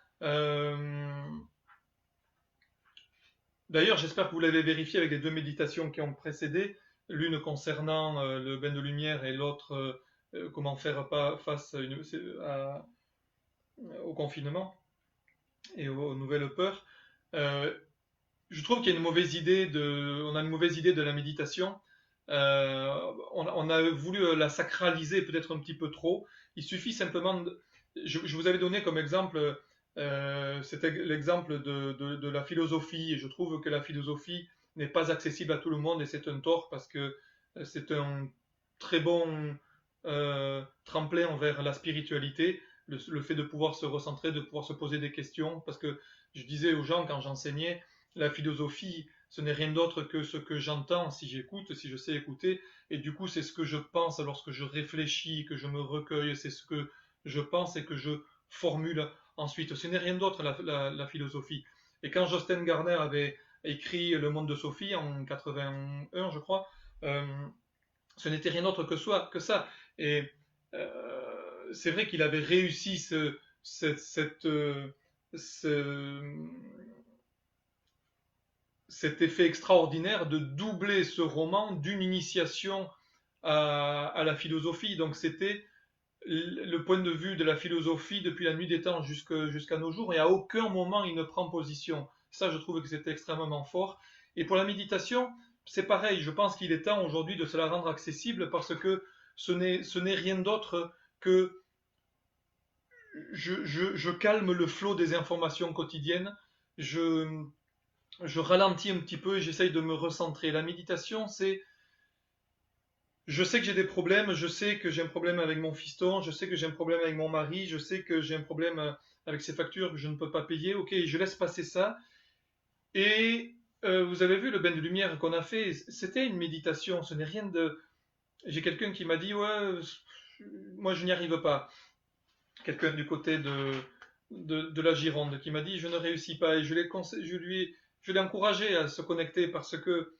d'ailleurs, j'espère que vous l'avez vérifié avec les deux méditations qui ont précédé, l'une concernant le bain de lumière et l'autre comment faire face au confinement et aux nouvelles peurs. Euh, je trouve qu'il y a une mauvaise idée on a une mauvaise idée de la méditation. On a voulu la sacraliser peut-être un petit peu trop. Il suffit simplement je vous avais donné comme exemple, c'était l'exemple de la philosophie, et je trouve que la philosophie n'est pas accessible à tout le monde, et c'est un tort parce que c'est un très bon tremplin vers la spiritualité, le fait de pouvoir se recentrer, de pouvoir se poser des questions, parce que je disais aux gens quand j'enseignais, la philosophie, ce n'est rien d'autre que ce que j'entends si j'écoute, si je sais écouter, et du coup c'est ce que je pense lorsque je réfléchis, que je me recueille, c'est ce que je pense et que je formule ensuite. Ce n'est rien d'autre la philosophie. Et quand Jostein Garner avait écrit Le Monde de Sophie en 81, je crois, euh, ce n'était rien d'autre que ça. Et c'est vrai qu'il avait réussi ce, cet effet extraordinaire de doubler ce roman d'une initiation à la philosophie. Donc c'était le point de vue de la philosophie depuis la nuit des temps jusqu'à nos jours, et à aucun moment il ne prend position. Ça, je trouve que c'était extrêmement fort. Et pour la méditation, c'est pareil, je pense qu'il est temps aujourd'hui de se la rendre accessible, parce que ce n'est rien d'autre que je calme le flot des informations quotidiennes, je, je ralentis un petit peu et j'essaye de me recentrer. La méditation, c'est je sais que j'ai des problèmes, je sais que j'ai un problème avec mon fiston, je sais que j'ai un problème avec mon mari, je sais que j'ai un problème avec ces factures que je ne peux pas payer. Ok, je laisse passer ça. Et vous avez vu le bain de lumière qu'on a fait, c'était une méditation, ce n'est rien de... J'ai quelqu'un qui m'a dit, ouais, moi je n'y arrive pas. Quelqu'un du côté de la Gironde qui m'a dit, je ne réussis pas. Et je l'ai encouragé à se connecter, parce que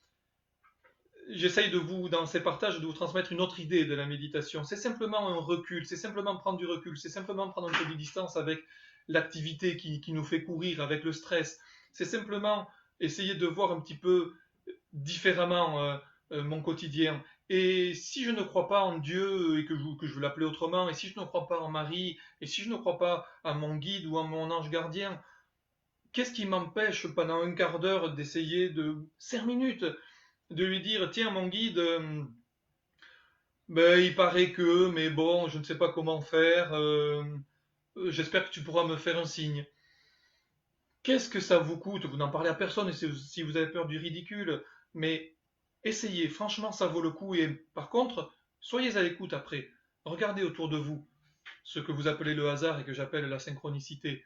j'essaye dans ces partages, de vous transmettre une autre idée de la méditation. C'est simplement un recul, c'est simplement prendre du recul, c'est simplement prendre un peu de distance avec l'activité qui nous fait courir, avec le stress. C'est simplement essayer de voir un petit peu différemment mon quotidien. Et si je ne crois pas en Dieu et que je veux l'appeler autrement, et si je ne crois pas en Marie, et si je ne crois pas à mon guide ou à mon ange gardien, qu'est-ce qui m'empêche pendant un quart d'heure d'essayer de 5 minutes de lui dire, tiens mon guide, ben, il paraît que, mais bon, je ne sais pas comment faire, j'espère que tu pourras me faire un signe. Qu'est-ce que ça vous coûte? Vous n'en parlez à personne si vous avez peur du ridicule, mais essayez, franchement ça vaut le coup, et par contre, soyez à l'écoute après. Regardez autour de vous ce que vous appelez le hasard et que j'appelle la synchronicité.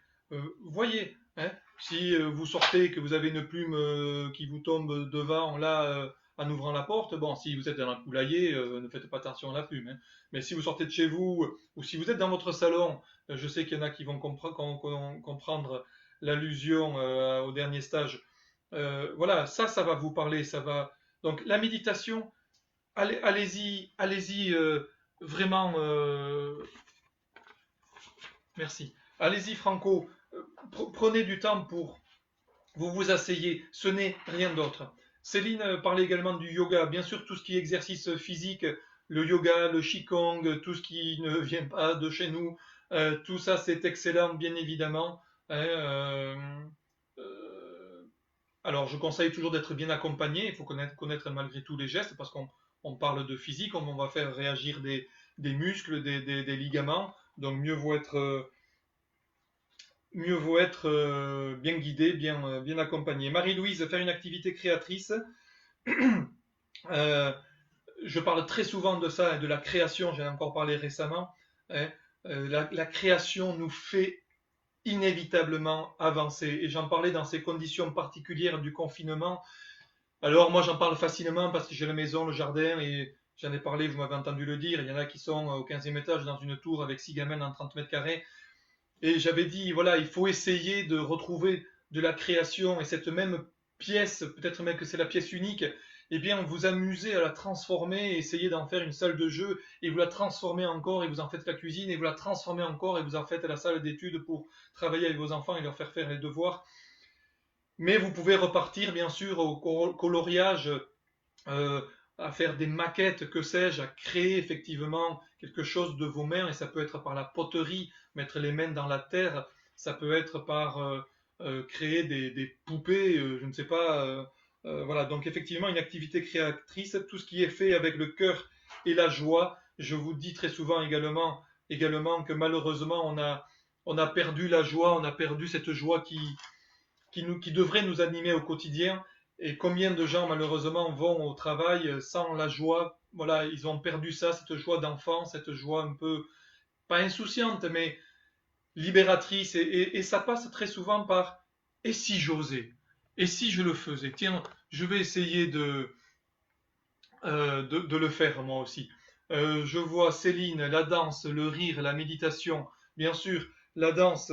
Voyez, hein, si vous sortez, que vous avez une plume qui vous tombe devant là en ouvrant la porte, bon, si vous êtes dans un poulailler, ne faites pas attention à la plume. Hein. Mais si vous sortez de chez vous, ou si vous êtes dans votre salon, je sais qu'il y en a qui vont comprendre l'allusion au dernier stage. Voilà, ça va vous parler, ça va. Donc la méditation, allez-y, vraiment. Merci. Allez-y, Franco. Prenez du temps pour vous asseyez. Ce n'est rien d'autre. Céline parlait également du yoga. Bien sûr, tout ce qui est exercice physique, le yoga, le qigong, tout ce qui ne vient pas de chez nous, tout ça c'est excellent, bien évidemment. Hein, euh, alors, je conseille toujours d'être bien accompagné. Il faut connaître malgré tout les gestes parce qu'on parle de physique, on va faire réagir des muscles, des ligaments. Donc, mieux vaut être bien guidé, bien accompagné. Marie-Louise, faire une activité créatrice. Euh, je parle très souvent de ça, de la création, j'en ai encore parlé récemment. Hein. La création nous fait inévitablement avancer. Et j'en parlais dans ces conditions particulières du confinement. Alors moi j'en parle facilement parce que j'ai la maison, le jardin, et j'en ai parlé, vous m'avez entendu le dire, il y en a qui sont au 15e étage dans une tour avec 6 gamins en 30 mètres carrés. Et j'avais dit, voilà, il faut essayer de retrouver de la création et cette même pièce, peut-être même que c'est la pièce unique, eh bien, vous amusez à la transformer, essayer d'en faire une salle de jeu, et vous la transformez encore, et vous en faites la cuisine, et vous la transformez encore, et vous en faites la salle d'études pour travailler avec vos enfants et leur faire faire les devoirs. Mais vous pouvez repartir, bien sûr, au coloriage, euh, à faire des maquettes, que sais-je, à créer effectivement quelque chose de vos mains, et ça peut être par la poterie, mettre les mains dans la terre, ça peut être par créer des poupées, je ne sais pas. Voilà, donc effectivement, une activité créatrice, tout ce qui est fait avec le cœur et la joie. Je vous dis très souvent également que malheureusement, on a perdu la joie, on a perdu cette joie qui devrait nous animer au quotidien. Et combien de gens malheureusement vont au travail sans la joie. Voilà, ils ont perdu ça, cette joie d'enfant, cette joie un peu, pas insouciante, mais libératrice. Et ça passe très souvent par et si j'osais, et si je le faisais. Tiens, je vais essayer de le faire moi aussi. Je vois Céline, la danse, le rire, la méditation. Bien sûr, la danse,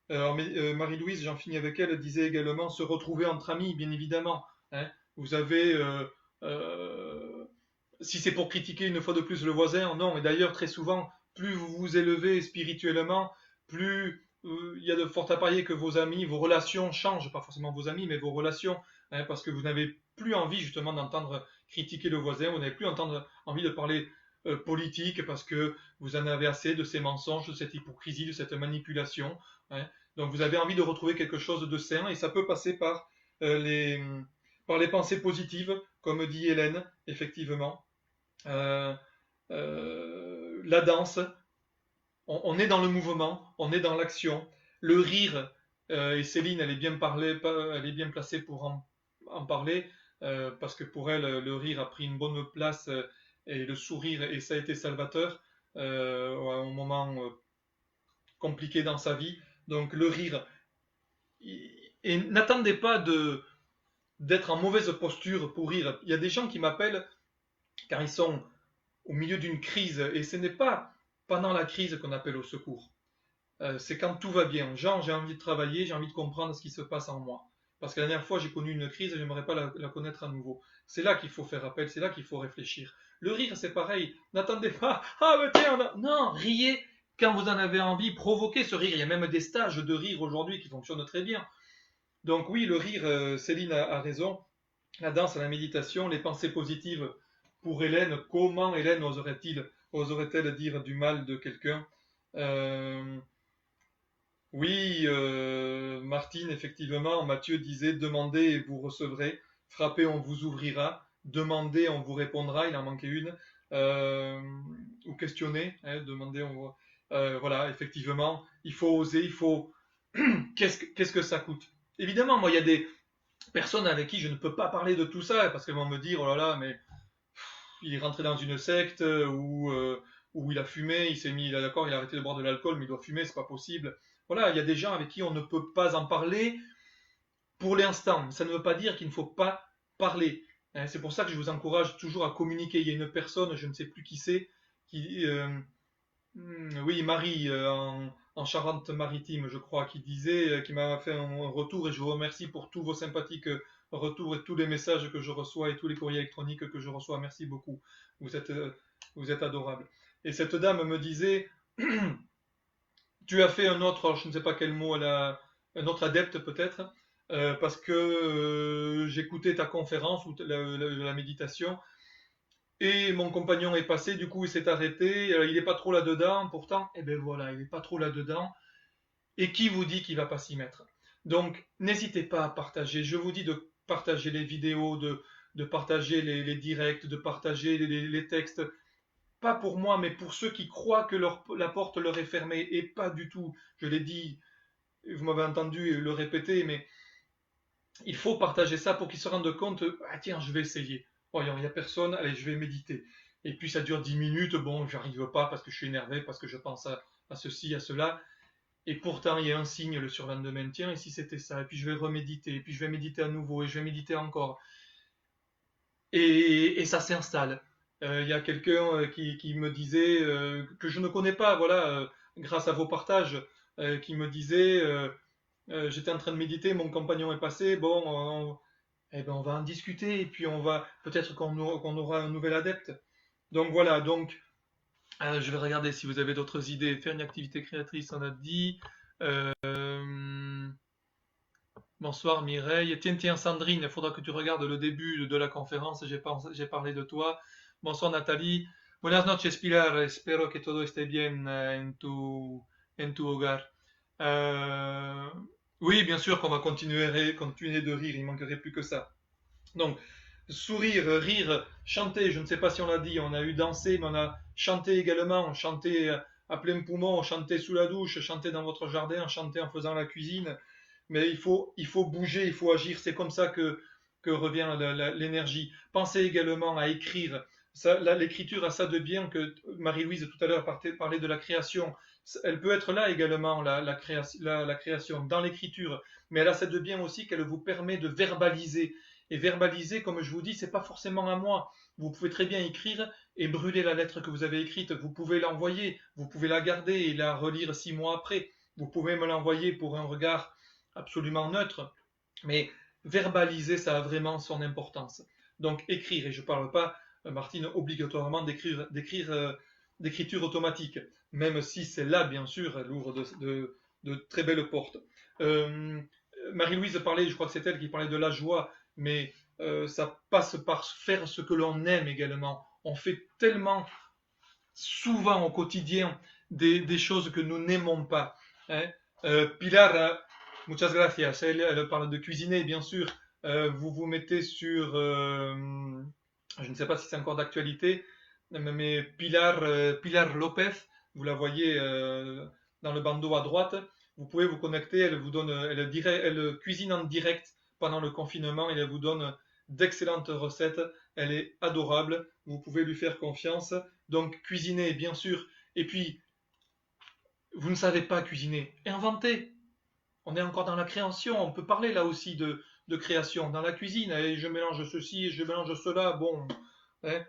Marie-Louise, j'en finis avec elle, disait également se retrouver entre amis, bien évidemment. Hein. Vous avez, euh, si c'est pour critiquer une fois de plus le voisin, non. Et d'ailleurs, très souvent, plus vous vous élevez spirituellement, plus il y a de fortes à parier que vos amis, vos relations changent, pas forcément vos amis, mais vos relations, hein, parce que vous n'avez plus envie justement d'entendre critiquer le voisin, vous n'avez plus envie de parler politique parce que vous en avez assez de ces mensonges, de cette hypocrisie, de cette manipulation. Hein. Donc vous avez envie de retrouver quelque chose de sain et ça peut passer euh, les, par les pensées positives, comme dit Hélène, effectivement. Euh, la danse, on est dans le mouvement, on est dans l'action. Le rire, et Céline, elle est bien placée pour en parler, parce que pour elle, le rire a pris une bonne place et le sourire, et ça a été salvateur à un moment compliqué dans sa vie. Donc le rire, et n'attendez pas d'être en mauvaise posture pour rire. Il y a des gens qui m'appellent car ils sont au milieu d'une crise, et ce n'est pas pendant la crise qu'on appelle au secours. C'est quand tout va bien. Genre, j'ai envie de travailler, j'ai envie de comprendre ce qui se passe en moi. Parce que la dernière fois, j'ai connu une crise et je n'aimerais pas la connaître à nouveau. C'est là qu'il faut faire appel, c'est là qu'il faut réfléchir. Le rire, c'est pareil. N'attendez pas, ah, mais tiens, non, riez quand vous en avez envie, provoquez ce rire. Il y a même des stages de rire aujourd'hui qui fonctionnent très bien. Donc oui, le rire, Céline a raison. La danse, la méditation, les pensées positives pour Hélène. Comment Hélène oserait-elle dire du mal de quelqu'un? euh, Oui, Martine, effectivement, Matthieu disait demandez et vous recevrez, frappez, on vous ouvrira, demandez, on vous répondra, il en manquait une, Euh, ou questionnez, hein, demandez, on vous. Voilà, effectivement, il faut oser, il faut. Qu'est-ce que ça coûte? Évidemment, moi, il y a des personnes avec qui je ne peux pas parler de tout ça parce qu'elles vont me dire oh là là, mais il est rentré dans une secte où il a fumé, il s'est mis, d'accord, il a arrêté de boire de l'alcool, mais il doit fumer, c'est pas possible. Voilà, il y a des gens avec qui on ne peut pas en parler pour l'instant. Ça ne veut pas dire qu'il ne faut pas parler. Hein, c'est pour ça que je vous encourage toujours à communiquer. Il y a une personne, je ne sais plus qui c'est, qui, oui, Marie, en Charente-Maritime, je crois, qui disait, qui m'a fait un retour, et je vous remercie pour tous vos sympathiques retours et tous les messages que je reçois et tous les courriers électroniques que je reçois. Merci beaucoup. Vous êtes, euh, vous êtes adorable. Et cette dame me disait, tu as fait un autre, je ne sais pas quel mot, un autre adepte peut-être, parce que j'écoutais ta conférence ou la méditation, et mon compagnon est passé, du coup il s'est arrêté, il n'est pas trop là-dedans, pourtant, eh ben voilà, il n'est pas trop là-dedans. Et qui vous dit qu'il ne va pas s'y mettre? Donc, n'hésitez pas à partager. Je vous dis de partager les vidéos, de partager les directs, de partager les textes. Pas pour moi, mais pour ceux qui croient que la porte leur est fermée. Et pas du tout. Je l'ai dit, vous m'avez entendu le répéter, mais il faut partager ça pour qu'ils se rendent compte, ah tiens, je vais essayer. Oh, il n'y a personne, allez, je vais méditer. Et puis ça dure 10 minutes, bon, j'arrive pas parce que je suis énervé, parce que je pense à ceci, à cela. Et pourtant, il y a un signe le surlendemain, tiens, et si c'était ça, et puis je vais reméditer, et puis je vais méditer à nouveau, et je vais méditer encore. Et ça s'installe. Il y a quelqu'un qui me disait, que je ne connais pas, voilà, grâce à vos partages, qui me disait, j'étais en train de méditer, mon compagnon est passé, bon, eh ben on va en discuter, et puis on va, peut-être qu'on aura un nouvel adepte. Donc voilà, donc je vais regarder si vous avez d'autres idées. Faire une activité créatrice, on a dit. Euh, Bonsoir Mireille. Tiens, tiens Sandrine, il faudra que tu regardes le début de la conférence, j'ai parlé de toi. Bonsoir Nathalie. Buenas noches Pilar, espero que todo esté bien en tu hogar. Euh, oui, bien sûr qu'on va continuer de rire, il manquerait plus que ça. Donc, sourire, rire, chanter, je ne sais pas si on l'a dit, on a eu danser, mais on a chanté également, chanté à plein poumon, chanter sous la douche, chanter dans votre jardin, chanter en faisant la cuisine. Mais il faut bouger, il faut agir, c'est comme ça que revient l'énergie. Pensez également à écrire. L'écriture a ça de bien que Marie-Louise tout à l'heure parlait de la création. Elle peut être là également, la création, dans l'écriture. Mais elle a ça de bien aussi qu'elle vous permet de verbaliser. Et verbaliser, comme je vous dis, c'est pas forcément à moi. Vous pouvez très bien écrire et brûler la lettre que vous avez écrite. Vous pouvez l'envoyer, vous pouvez la garder et la relire 6 mois après. Vous pouvez me l'envoyer pour un regard absolument neutre. Mais verbaliser, ça a vraiment son importance. Donc écrire, et je ne parle pas, Martine, obligatoirement d'écriture automatique, même si c'est là, bien sûr, elle ouvre de très belles portes. Euh, Marie-Louise parlait, je crois que c'est elle qui parlait de la joie, mais ça passe par faire ce que l'on aime également. On fait tellement souvent au quotidien des choses que nous n'aimons pas. Hein. Pilar, muchas gracias. Elle parle de cuisiner, bien sûr. Vous vous mettez sur, je ne sais pas si c'est encore d'actualité, mais Pilar Lopez, vous la voyez dans le bandeau à droite. Vous pouvez vous connecter, elle vous donne, elle cuisine en direct pendant le confinement et elle vous donne d'excellentes recettes. Elle est adorable, vous pouvez lui faire confiance. Donc cuisiner, bien sûr. Et puis, vous ne savez pas cuisiner, inventez. On est encore dans la création, on peut parler là aussi de création. Dans la cuisine, et je mélange ceci, je mélange cela, bon. Hein.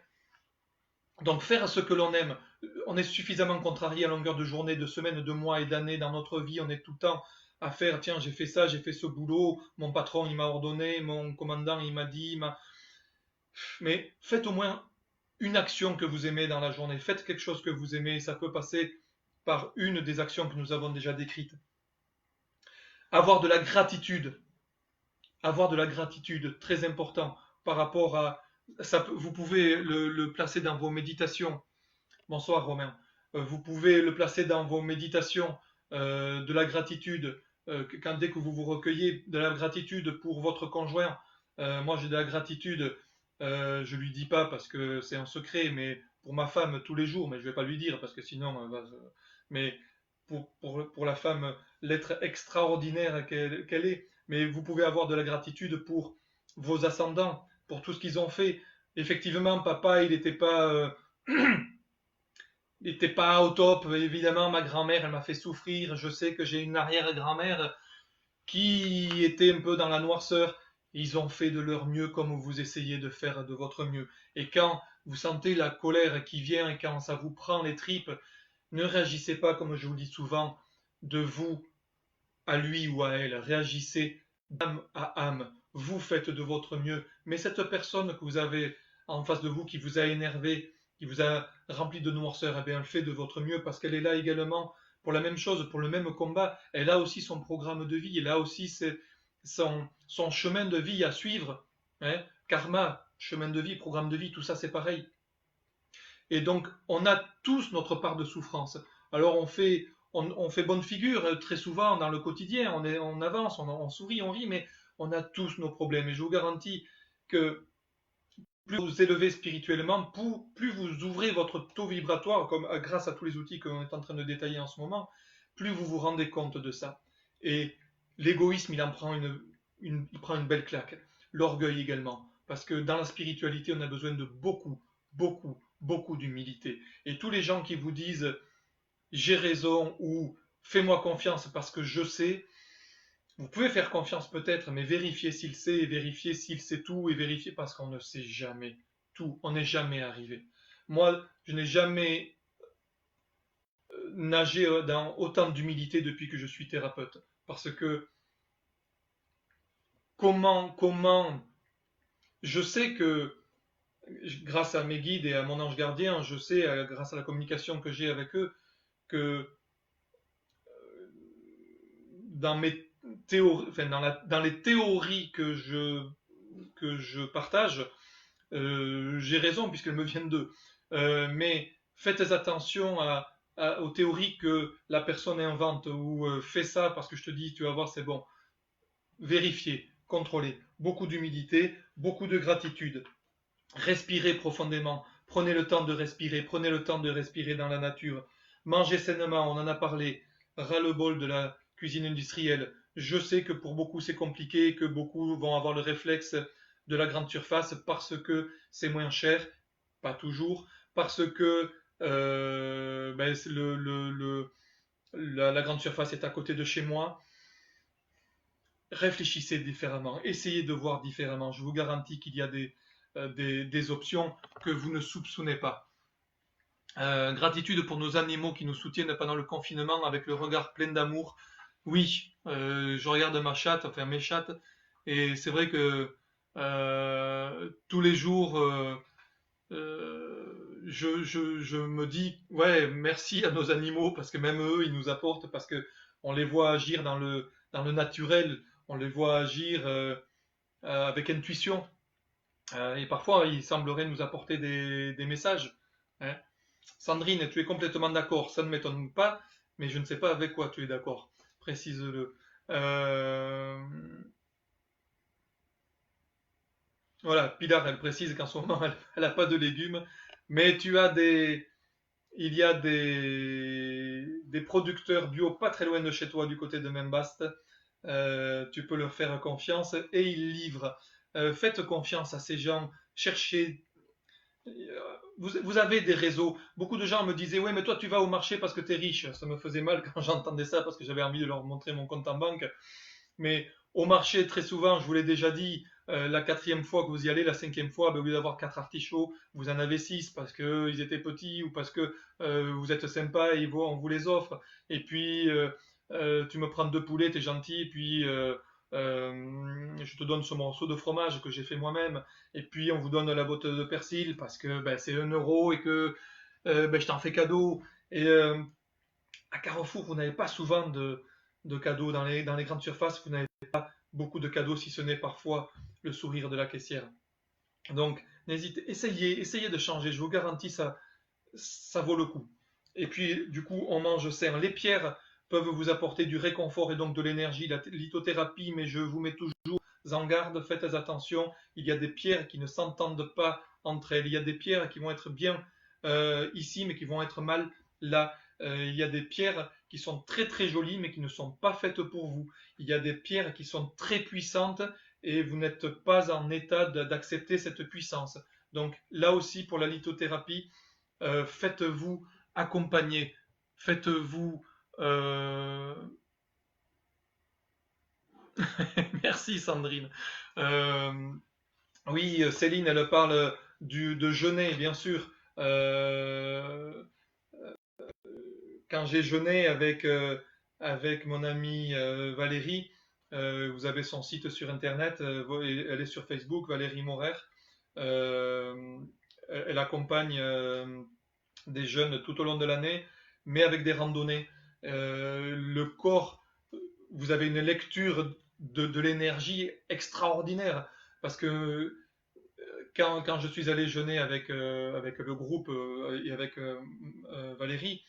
Donc faire ce que l'on aime. On est suffisamment contrarié à longueur de journée, de semaines, de mois et d'années dans notre vie. On est tout le temps à faire, tiens, j'ai fait ça, j'ai fait ce boulot, mon patron il m'a ordonné, mon commandant il m'a dit, mais faites au moins une action que vous aimez dans la journée. Faites quelque chose que vous aimez. Ça peut passer par une des actions que nous avons déjà décrites. Avoir de la gratitude. Avoir de la gratitude, très important par rapport à... Ça, vous pouvez le placer dans vos méditations. Bonsoir Romain. Vous pouvez le placer dans vos méditations de la gratitude. Dès que vous vous recueillez, de la gratitude pour votre conjoint. Moi j'ai de la gratitude, je lui dis pas parce que c'est un secret, mais pour ma femme tous les jours, mais je vais pas lui dire parce que sinon, mais pour la femme, l'être extraordinaire qu'elle est. Mais vous pouvez avoir de la gratitude pour vos ascendants, pour tout ce qu'ils ont fait. Effectivement, papa, il n'était pas au top. Évidemment, ma grand-mère, elle m'a fait souffrir. Je sais que j'ai une arrière-grand-mère qui était un peu dans la noirceur. Ils ont fait de leur mieux comme vous essayez de faire de votre mieux. Et quand vous sentez la colère qui vient et quand ça vous prend les tripes, ne réagissez pas, comme je vous dis souvent, de vous à lui ou à elle. Réagissez d'âme à âme. Vous faites de votre mieux. Mais cette personne que vous avez en face de vous qui vous a énervé, qui vous a rempli de noirceur, eh bien, elle fait de votre mieux parce qu'elle est là également pour la même chose, pour le même combat. Elle a aussi son programme de vie, elle a aussi son chemin de vie à suivre. Hein. Karma, chemin de vie, programme de vie, tout ça c'est pareil. Et donc, on a tous notre part de souffrance. Alors, on fait bonne figure très souvent dans le quotidien, on avance, on sourit, on rit, mais on a tous nos problèmes. Et je vous garantis que plus vous vous élevez spirituellement, plus vous ouvrez votre taux vibratoire, comme grâce à tous les outils que l'on est en train de détailler en ce moment, plus vous vous rendez compte de ça. Et l'égoïsme, il prend une belle claque. L'orgueil également. Parce que dans la spiritualité, on a besoin de beaucoup d'humilité. Et tous les gens qui vous disent j'ai raison ou fais-moi confiance parce que je sais, vous pouvez faire confiance peut-être, mais vérifiez s'il sait, et vérifiez s'il sait tout, et vérifiez parce qu'on ne sait jamais tout. On n'est jamais arrivé. Moi, je n'ai jamais nagé dans autant d'humilité depuis que je suis thérapeute. Parce que comment, je sais que grâce à mes guides et à mon ange gardien, je sais, grâce à la communication que j'ai avec eux, que dans mes théories, enfin dans les théories que je partage, j'ai raison puisqu'elles me viennent d'eux. Mais faites attention aux théories que la personne invente ou fais ça parce que je te dis, tu vas voir, c'est bon. Vérifiez, contrôlez. Beaucoup d'humilité, beaucoup de gratitude. Respirez profondément. Prenez le temps de respirer. Prenez le temps de respirer dans la nature. Mangez sainement, on en a parlé. Ras-le-bol de la cuisine industrielle. Je sais que pour beaucoup c'est compliqué, que beaucoup vont avoir le réflexe de la grande surface parce que c'est moins cher, pas toujours, parce que la grande surface est à côté de chez moi. Réfléchissez différemment, essayez de voir différemment. Je vous garantis qu'il y a des options que vous ne soupçonnez pas. Gratitude pour nos animaux qui nous soutiennent pendant le confinement avec le regard plein d'amour. Oui, je regarde ma chatte, enfin mes chattes, et c'est vrai que tous les jours, je me dis, ouais, merci à nos animaux parce que même eux, ils nous apportent, parce que on les voit agir dans le naturel, on les voit agir avec intuition, et parfois ils sembleraient nous apporter des messages. Hein. Sandrine, tu es complètement d'accord, ça ne m'étonne pas, mais je ne sais pas avec quoi tu es d'accord. Précise-le. Euh, Voilà, Pilar, elle précise qu'en ce moment, elle n'a pas de légumes, mais il y a des producteurs bio pas très loin de chez toi, du côté de Membast. Tu peux leur faire confiance et ils livrent. Faites confiance à ces gens. Cherchez. Vous avez des réseaux. Beaucoup de gens me disaient, ouais, mais toi, tu vas au marché parce que tu es riche. Ça me faisait mal quand j'entendais ça parce que j'avais envie de leur montrer mon compte en banque. Mais au marché, très souvent, je vous l'ai déjà dit, la quatrième fois que vous y allez, la cinquième fois, ben, au lieu d'avoir 4 artichauts, vous en avez 6 parce qu'ils étaient petits ou parce que vous êtes sympa et on vous les offre. Et puis, tu me prends 2 poulets, t'es gentil, et puis je te donne ce morceau de fromage que j'ai fait moi-même. Et puis, on vous donne la botte de persil parce que ben, c'est 1 euro et que ben, je t'en fais cadeau. Et à Carrefour, vous n'avez pas souvent de cadeaux. Dans les grandes surfaces, vous n'avez beaucoup de cadeaux, si ce n'est parfois le sourire de la caissière. Donc, essayez de changer. Je vous garantis, ça vaut le coup. Et puis, du coup, on mange sain. Les pierres peuvent vous apporter du réconfort et donc de l'énergie, la lithothérapie, mais je vous mets toujours en garde, faites attention. Il y a des pierres qui ne s'entendent pas entre elles. Il y a des pierres qui vont être bien ici, mais qui vont être mal là. Il y a des pierres qui sont très très jolies, mais qui ne sont pas faites pour vous. Il y a des pierres qui sont très puissantes et vous n'êtes pas en état d'accepter cette puissance. Donc là aussi, pour la lithothérapie, faites-vous accompagner, faites-vous... euh, Merci Sandrine. Euh, oui, Céline, elle parle de jeûner, bien sûr. Quand j'ai jeûné avec mon amie Valérie, vous avez son site sur Internet, elle est sur Facebook, Valérie Morer. Euh, Elle accompagne des jeunes tout au long de l'année, mais avec des randonnées. Le corps, vous avez une lecture de l'énergie extraordinaire, parce que quand je suis allé jeûner avec le groupe et avec Valérie,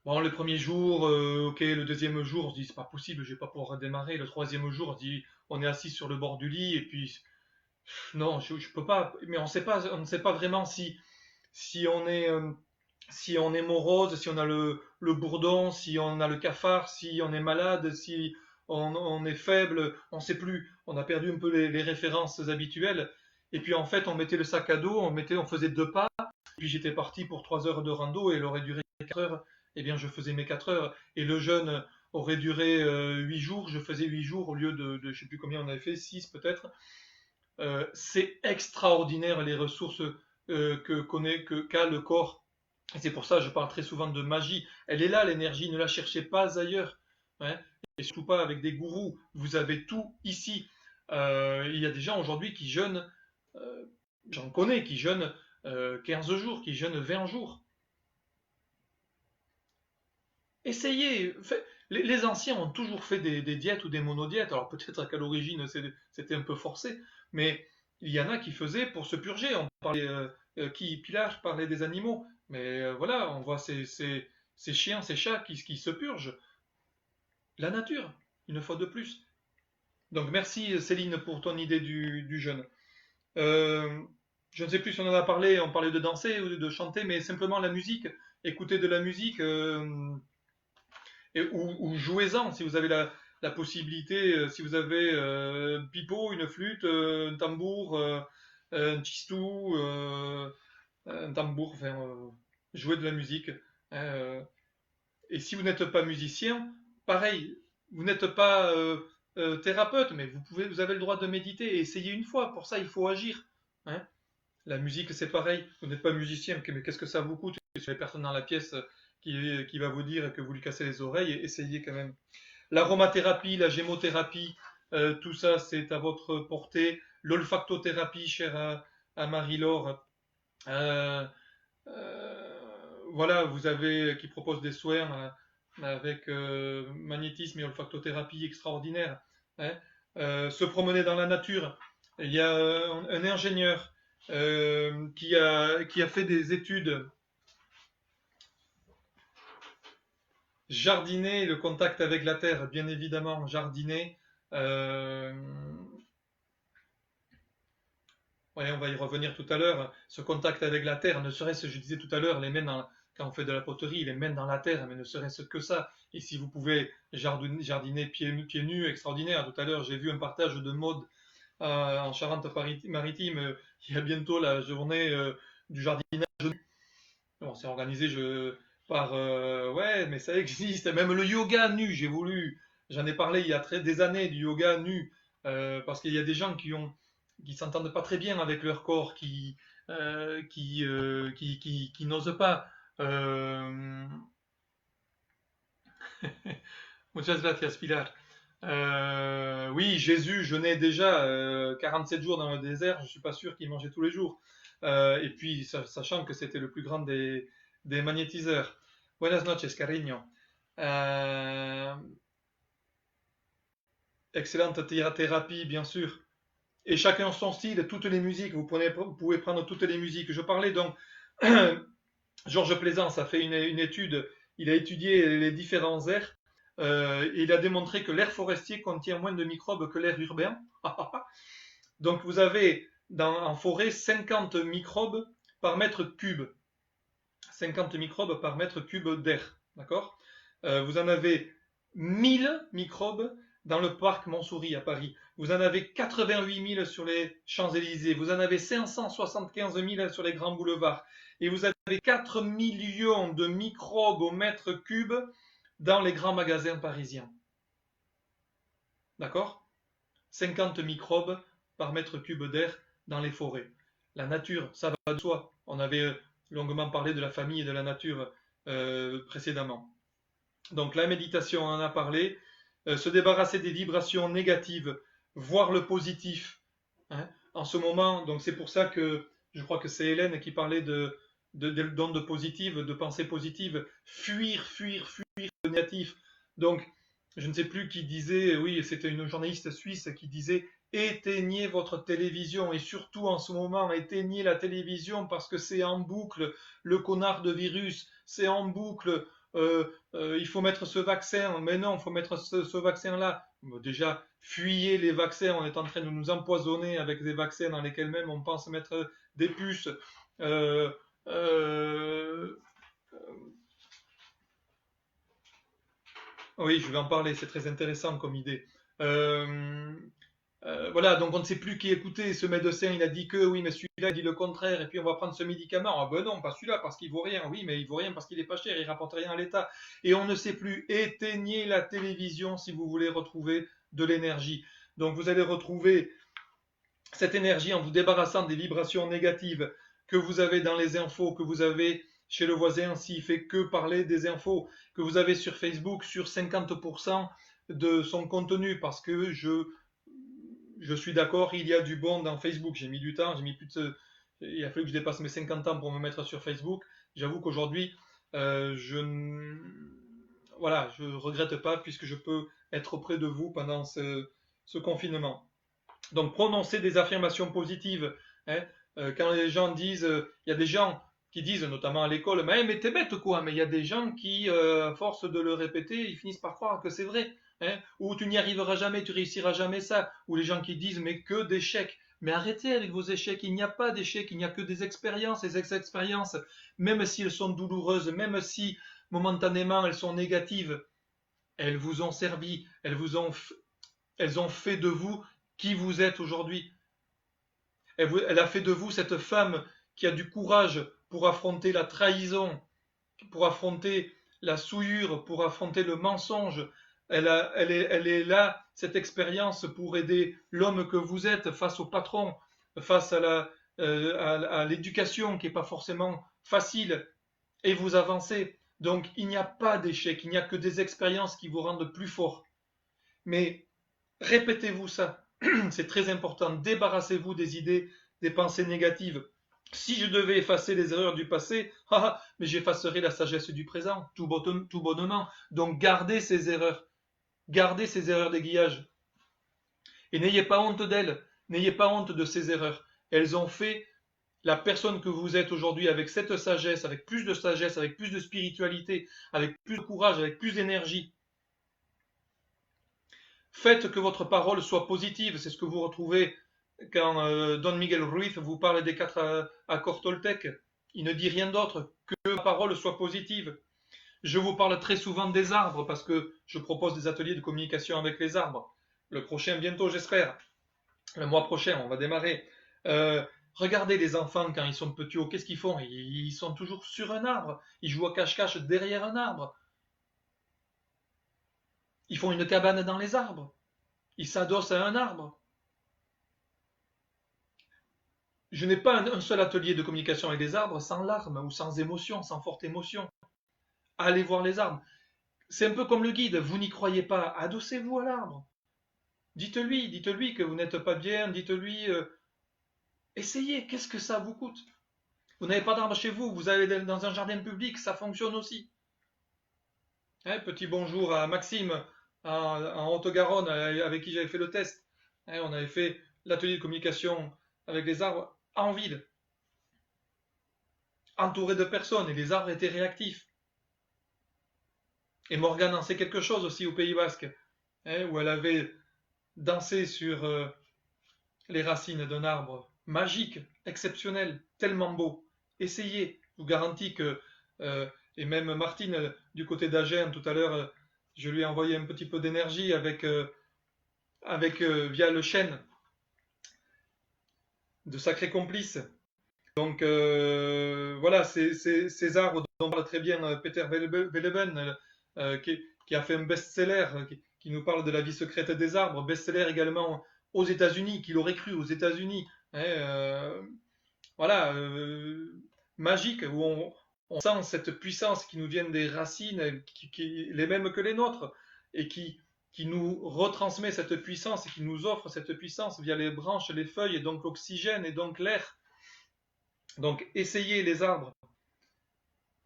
Bon, le premier jour, ok, le deuxième jour, on se dit c'est pas possible, je vais pas pouvoir redémarrer. Le troisième jour, on se dit on est assis sur le bord du lit et puis non, je peux pas. Mais on ne sait pas vraiment si on est si on est morose, si on a le bourdon, si on a le cafard, si on est malade, si on est faible, on ne sait plus. On a perdu un peu les références habituelles. Et puis en fait, on mettait le sac à dos, on faisait 2 pas. Puis j'étais parti pour 3 heures de rando et elle aurait duré 4 heures. Eh bien, je faisais mes 4 heures. Et le jeûne aurait duré 8 jours. Je faisais 8 jours au lieu de je ne sais plus combien on avait fait, 6 peut-être. C'est extraordinaire les ressources qu'a le corps. Et c'est pour ça que je parle très souvent de magie. Elle est là, l'énergie, ne la cherchez pas ailleurs. Hein, et surtout pas avec des gourous. Vous avez tout ici. Il y a des gens aujourd'hui qui jeûnent, euh, j'en connais, qui jeûnent 15 jours, qui jeûnent 20 jours. Essayez. Les anciens ont toujours fait des diètes ou des monodiètes. Alors peut-être qu'à l'origine c'était un peu forcé, mais il y en a qui faisaient pour se purger. On parlait, Pilar parlait des animaux, mais voilà, on voit ces chiens, ces chats qui se purgent. La nature, une fois de plus. Donc merci Céline pour ton idée du jeûne. Euh, je ne sais plus si on en a parlé, on parlait de danser ou de chanter, mais simplement la musique. Écouter de la musique. Ou jouez-en si vous avez la possibilité, si vous avez un pipeau, une flûte, un tambour, un tchistou, un tambour, enfin, jouer de la musique. Hein, et si vous n'êtes pas musicien, pareil, vous n'êtes pas thérapeute, mais vous avez le droit de méditer et essayer une fois. Pour ça, il faut agir. Hein. La musique, c'est pareil. Vous n'êtes pas musicien, mais qu'est-ce que ça vous coûte? Si les personnes dans la pièce qui va vous dire que vous lui cassez les oreilles, essayez quand même. L'aromathérapie, la gémothérapie, tout ça, c'est à votre portée. L'olfactothérapie, chère à Marie-Laure. Euh, voilà, vous avez qui propose des soins avec magnétisme et olfactothérapie extraordinaire. Hein. Se promener dans la nature. Il y a un ingénieur qui a fait des études jardiner, le contact avec la terre, bien évidemment, jardiner. Euh, ouais, on va y revenir tout à l'heure. Ce contact avec la terre, ne serait-ce, je disais tout à l'heure, quand on fait de la poterie, les mains dans la terre, mais ne serait-ce que ça. Et si vous pouvez jardiner pieds nus, extraordinaire. Tout à l'heure, j'ai vu un partage de mode en Charente-Maritime. Il y a bientôt la journée du jardinage nu. Bon, c'est organisé par. Ouais, mais ça existe. Même le yoga nu, j'en ai parlé il y a des années du yoga nu. Parce qu'il y a des gens qui s'entendent pas très bien avec leur corps, qui n'osent pas. Euh, Muchas gracias, Pilar. Oui, Jésus jeûnait déjà 47 jours dans le désert, je ne suis pas sûr qu'il mangeait tous les jours. Et puis, sachant que c'était le plus grand des magnétiseurs. Buenas noches, cariño. Euh, Excellente thérapie, bien sûr. Et chacun son style, toutes les musiques, vous pouvez prendre toutes les musiques. Je parlais donc, Georges Plaisance a fait une étude, il a étudié les différents airs, et il a démontré que l'air forestier contient moins de microbes que l'air urbain. Donc vous avez en forêt 50 microbes par mètre cube. 50 microbes par mètre cube d'air. D'accord. Vous en avez 1000 microbes dans le parc Montsouris à Paris. Vous en avez 88 000 sur les Champs-Élysées. Vous en avez 575 000 sur les grands boulevards. Et vous avez 4 millions de microbes au mètre cube dans les grands magasins parisiens. D'accord. 50 microbes par mètre cube d'air dans les forêts. La nature, ça va de soi. On avait longuement parlé de la famille et de la nature précédemment. Donc la méditation, on en a parlé. Se débarrasser des vibrations négatives, voir le positif. Hein. En ce moment, donc c'est pour ça que je crois que c'est Hélène qui parlait d'ondes positives, de pensées positives. Fuir le négatif. Donc, je ne sais plus qui disait, oui, c'était une journaliste suisse qui disait éteignez votre télévision et surtout en ce moment éteignez la télévision parce que c'est en boucle le connard de virus, c'est en boucle il faut mettre ce vaccin, mais non, il faut mettre ce vaccin-là. Bon, déjà, fuyez les vaccins, on est en train de nous empoisonner avec des vaccins dans lesquels même on pense mettre des puces. Euh, euh, oui, je vais en parler, c'est très intéressant comme idée. Euh, voilà, donc on ne sait plus qui écouter. Ce médecin, il a dit que oui, mais celui-là, il dit le contraire, et puis on va prendre ce médicament. Ah ben non, pas celui-là, parce qu'il vaut rien. Oui, mais il vaut rien parce qu'il est pas cher, il rapporte rien à l'État. Et on ne sait plus. Éteignez la télévision si vous voulez retrouver de l'énergie. Donc vous allez retrouver cette énergie en vous débarrassant des vibrations négatives que vous avez dans les infos, que vous avez chez le voisin s'il fait que parler des infos, que vous avez sur Facebook sur 50% de son contenu, parce que je suis d'accord, il y a du bon dans Facebook. J'ai mis du temps, j'ai mis plus de... Il a fallu que je dépasse mes 50 ans pour me mettre sur Facebook. J'avoue qu'aujourd'hui, je ne... Voilà, je regrette pas puisque je peux être auprès de vous pendant ce confinement. Donc, prononcer des affirmations positives. Hein, quand les gens disent, il y a des gens qui disent, notamment à l'école, mais t'es bête quoi, mais il y a des gens qui, à force de le répéter, ils finissent par croire que c'est vrai. Hein, ou tu n'y arriveras jamais, tu réussiras jamais ça. Ou les gens qui disent, mais que d'échecs. Mais arrêtez avec vos échecs, il n'y a pas d'échecs, il n'y a que des expériences. Et ces expériences, même si elles sont douloureuses, même si momentanément elles sont négatives, elles vous ont servi, elles ont fait de vous qui vous êtes aujourd'hui. Elle a fait de vous cette femme qui a du courage pour affronter la trahison, pour affronter la souillure, pour affronter le mensonge. Elle est là, cette expérience, pour aider l'homme que vous êtes face au patron, face à l'éducation qui n'est pas forcément facile, et vous avancez. Donc il n'y a pas d'échec, il n'y a que des expériences qui vous rendent plus fort. Mais répétez-vous ça, c'est très important. Débarrassez-vous des idées, des pensées négatives. Si je devais effacer les erreurs du passé, mais j'effacerais la sagesse du présent, tout bonnement. Donc gardez ces erreurs d'aiguillage. Et n'ayez pas honte d'elles, n'ayez pas honte de ces erreurs. Elles ont fait la personne que vous êtes aujourd'hui avec cette sagesse, avec plus de sagesse, avec plus de spiritualité, avec plus de courage, avec plus d'énergie. Faites que votre parole soit positive, c'est ce que vous retrouvez quand Don Miguel Ruiz vous parle des 4 accords toltèques. Il ne dit rien d'autre que la parole soit positive. Je vous parle très souvent des arbres parce que je propose des ateliers de communication avec les arbres. Le prochain bientôt, j'espère. Le mois prochain, on va démarrer. Regardez les enfants quand ils sont petits, qu'est-ce qu'ils font? Ils sont toujours sur un arbre. Ils jouent à cache-cache derrière un arbre. Ils font une cabane dans les arbres. Ils s'adossent à un arbre. Je n'ai pas un seul atelier de communication avec les arbres sans larmes ou sans émotion, sans forte émotion. Allez voir les arbres. C'est un peu comme le guide, vous n'y croyez pas, adossez-vous à l'arbre. Dites-lui que vous n'êtes pas bien, dites-lui, essayez, qu'est-ce que ça vous coûte? Vous n'avez pas d'arbre chez vous, vous allez dans un jardin public, ça fonctionne aussi. Hein, petit bonjour à Maxime en Haute-Garonne avec qui j'avais fait le test. Hein, on avait fait l'atelier de communication avec les arbres en ville, entouré de personnes, et les arbres étaient réactifs. Et Morgane en sait quelque chose aussi au Pays Basque, hein, où elle avait dansé sur les racines d'un arbre magique, exceptionnel, tellement beau. Essayez, je vous garantis que, et même Martine, du côté d'Agen, tout à l'heure, je lui ai envoyé un petit peu d'énergie via le chêne de Sacré Complice. Donc voilà, ces arbres dont parle très bien Peter Veleben, qui a fait un best-seller, qui nous parle de la vie secrète des arbres, best-seller également aux États-Unis, qu'il aurait cru aux États-Unis, hein, voilà, magique, où on sent cette puissance qui nous vient des racines, les mêmes que les nôtres, et qui nous retransmet cette puissance et qui nous offre cette puissance via les branches, les feuilles, et donc l'oxygène, et donc l'air. Donc essayez les arbres.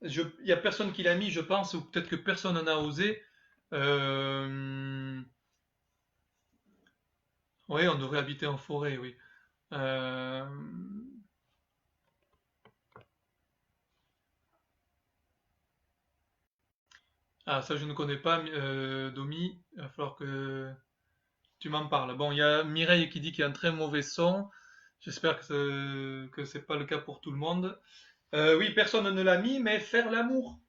Il n'y a personne qui l'a mis, je pense, ou peut-être que personne n'a osé. Oui, on devrait habiter en forêt, oui. Euh, Ah, ça, je ne connais pas, Domi. Il va falloir que tu m'en parles. Bon, il y a Mireille qui dit qu'il y a un très mauvais son. J'espère que c'est pas le cas pour tout le monde. Oui, personne ne l'a mis, mais faire l'amour.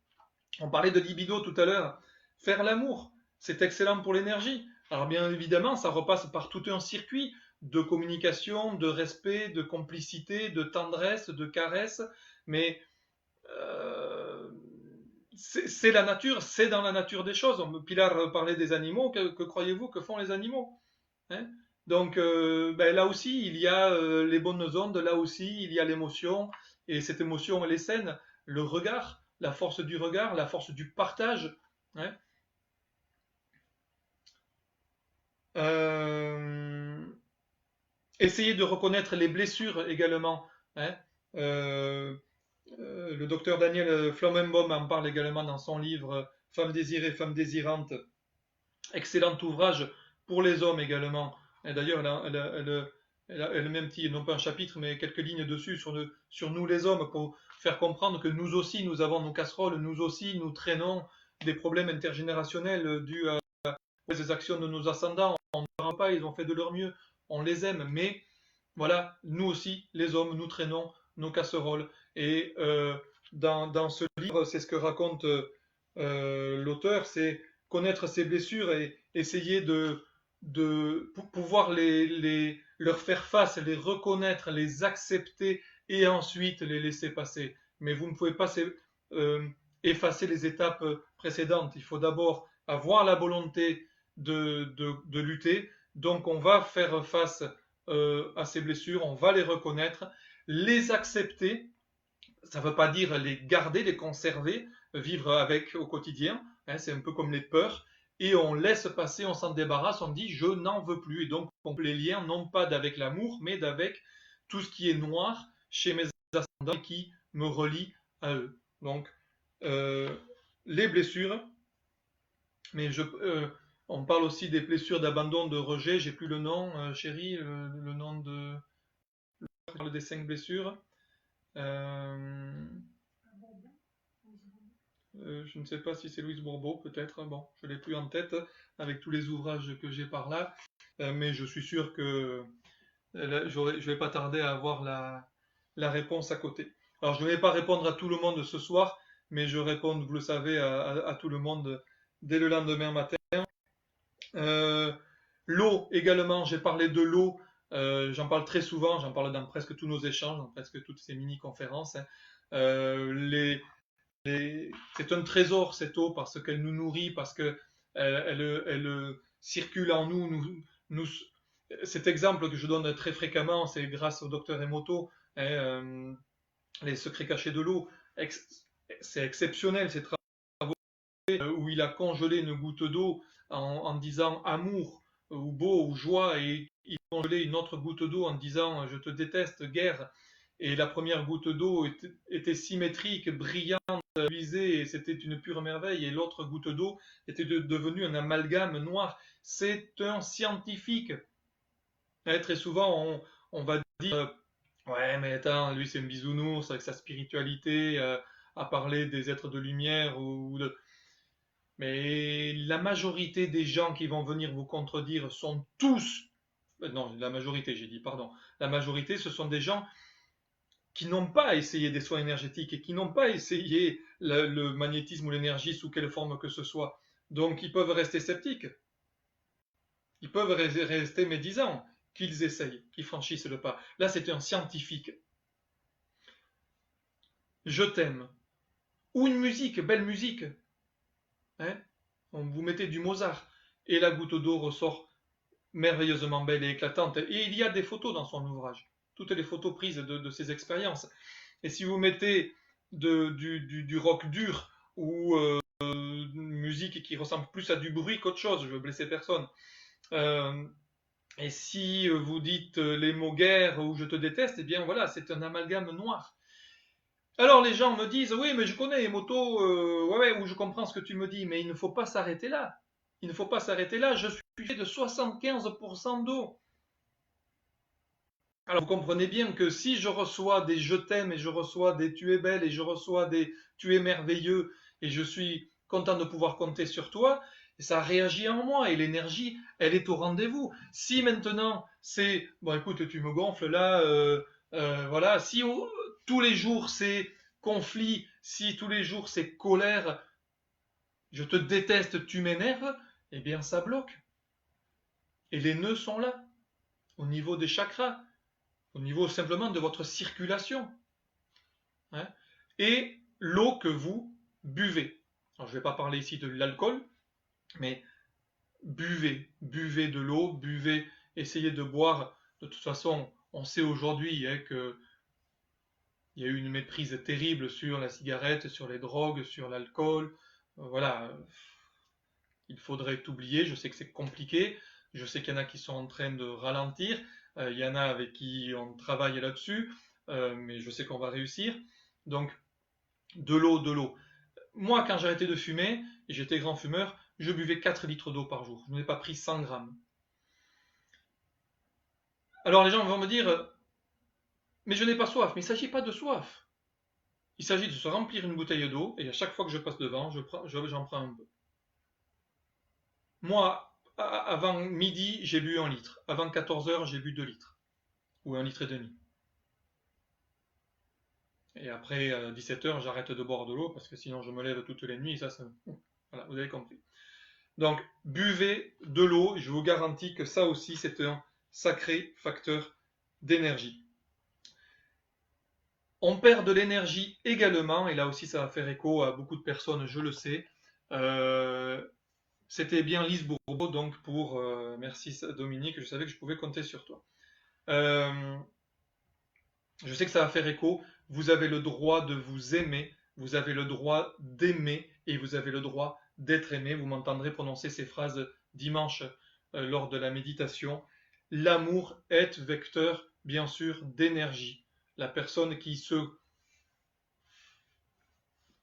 On parlait de libido tout à l'heure. Faire l'amour, c'est excellent pour l'énergie. Alors bien évidemment, ça repasse par tout un circuit de communication, de respect, de complicité, de tendresse, de caresse. Mais euh, c'est la nature, c'est dans la nature des choses. Pilar parlait des animaux. Que croyez-vous que font les animaux, hein? Donc ben, là aussi, il y a les bonnes ondes, là aussi, il y a l'émotion, et cette émotion, elle est saine. Le regard, la force du regard, la force du partage, hein. Euh, Essayez de reconnaître les blessures également, hein. Euh, le docteur Daniel Flommenbaum en parle également dans son livre Femmes désirées, femmes désirantes. Excellent ouvrage pour les hommes également. Et d'ailleurs, elle a même petit, non pas un chapitre, mais quelques lignes dessus sur nous les hommes pour faire comprendre que nous aussi, nous avons nos casseroles, nous aussi, nous traînons des problèmes intergénérationnels dus aux actions de nos ascendants. On ne leur pas, ils ont fait de leur mieux, on les aime, mais voilà, nous aussi, les hommes, nous traînons nos casseroles. Et dans ce livre, c'est ce que raconte l'auteur, c'est connaître ses blessures et essayer de pouvoir leur faire face, les reconnaître, les accepter et ensuite les laisser passer. Mais vous ne pouvez pas euh, effacer les étapes précédentes. Il faut d'abord avoir la volonté de lutter. Donc on va faire face à ces blessures, on va les reconnaître, les accepter. Ça ne veut pas dire les garder, les conserver, vivre avec au quotidien, hein, c'est un peu comme les peurs, et on laisse passer, on s'en débarrasse, on dit je n'en veux plus, et donc on coupe les liens non pas d'avec l'amour, mais d'avec tout ce qui est noir chez mes ascendants qui me relie à eux. Donc euh, les blessures, mais on parle aussi des blessures d'abandon, de rejet, j'ai plus le nom, chérie, le nom de... On parle des 5 blessures. Euh, je ne sais pas si c'est Louise Bourbeau, peut-être. Bon, je ne l'ai plus en tête avec tous les ouvrages que j'ai par là. Mais je suis sûr que je ne vais pas tarder à avoir la réponse à côté. Alors, je ne vais pas répondre à tout le monde ce soir, mais je réponds, vous le savez, à tout le monde dès le lendemain matin. Euh, L'eau également, j'ai parlé de l'eau, j'en parle très souvent, j'en parle dans presque tous nos échanges, dans presque toutes ces mini-conférences, hein. C'est un trésor cette eau parce qu'elle nous nourrit, parce qu'elle elle circule en nous. Cet exemple que je donne très fréquemment, c'est grâce au docteur Emoto, hein, les secrets cachés de l'eau. C'est exceptionnel ces travaux où il a congelé une goutte d'eau en disant amour ou beau ou joie, et il a congelé une autre goutte d'eau en disant je te déteste, guerre. Et la première goutte d'eau était symétrique, brillante, luisée, et c'était une pure merveille. Et l'autre goutte d'eau était devenue un amalgame noir. C'est un scientifique. Et très souvent, on va dire ouais, mais attends, lui c'est un bisounours avec sa spiritualité, à parler des êtres de lumière ou de, mais la majorité des gens qui vont venir vous contredire sont tous, non, la majorité, j'ai dit, pardon, la majorité, ce sont des gens qui n'ont pas essayé des soins énergétiques et qui n'ont pas essayé le magnétisme ou l'énergie sous quelle forme que ce soit. Donc, ils peuvent rester sceptiques, ils peuvent rester médisants, qu'ils essayent, qu'ils franchissent le pas. Là, c'est un scientifique. Je t'aime. Ou une musique, belle musique, hein. Vous mettez du Mozart et la goutte d'eau ressort merveilleusement belle et éclatante. Et il y a des photos dans son ouvrage, toutes les photos prises de ses expériences. Et si vous mettez du rock dur ou une musique qui ressemble plus à du bruit qu'autre chose, je veux blesser personne. Euh, et si vous dites les mots guerre ou je te déteste, eh bien voilà, c'est un amalgame noir. Alors les gens me disent oui, mais je connais Emoto, ouais, ouais, ou je comprends ce que tu me dis, mais il ne faut pas s'arrêter là. Il ne faut pas s'arrêter là. Je suis fait de 75% d'eau. Alors vous comprenez bien que si je reçois des je t'aime et je reçois des tu es belle et je reçois des tu es merveilleux et je suis content de pouvoir compter sur toi. Et ça réagit en moi et l'énergie, elle est au rendez-vous. Si maintenant c'est, bon écoute, tu me gonfles là, voilà, si tous les jours c'est conflit, si tous les jours c'est colère, je te déteste, tu m'énerves, eh bien ça bloque. Et les nœuds sont là, au niveau des chakras, au niveau simplement de votre circulation. Hein. Et l'eau que vous buvez. Alors, je ne vais pas parler ici de l'alcool, mais buvez de l'eau, buvez, essayez de boire. De toute façon, on sait aujourd'hui qu'il y a eu une méprise terrible sur la cigarette, sur les drogues, sur l'alcool. Voilà, il faudrait oublier. Je sais que c'est compliqué. Je sais qu'il y en a qui sont en train de ralentir. Il y en a avec qui on travaille là-dessus. Mais je sais qu'on va réussir. Donc, de l'eau. Moi, quand j'ai arrêté de fumer, et j'étais grand fumeur, je buvais 4 litres d'eau par jour. Je n'ai pas pris 100 grammes. Alors les gens vont me dire, mais je n'ai pas soif. Mais il ne s'agit pas de soif. Il s'agit de se remplir une bouteille d'eau, et à chaque fois que je passe devant, j'en prends un peu. Moi, avant midi, j'ai bu 1 litre. Avant 14 heures, j'ai bu 2 litres. Ou 1 litre et demi. Et après 17 heures, j'arrête de boire de l'eau, parce que sinon je me lève toutes les nuits, et ça. Voilà, vous avez compris. Donc, buvez de l'eau, je vous garantis que ça aussi, c'est un sacré facteur d'énergie. On perd de l'énergie également, et là aussi ça va faire écho à beaucoup de personnes, je le sais. C'était bien Lise Bourbeau, donc merci Dominique, je savais que je pouvais compter sur toi. Je sais que ça va faire écho, vous avez le droit de vous aimer, vous avez le droit d'aimer, et vous avez le droit d'être aimé. Vous m'entendrez prononcer ces phrases dimanche lors de la méditation. L'amour est vecteur, bien sûr, d'énergie. La personne qui se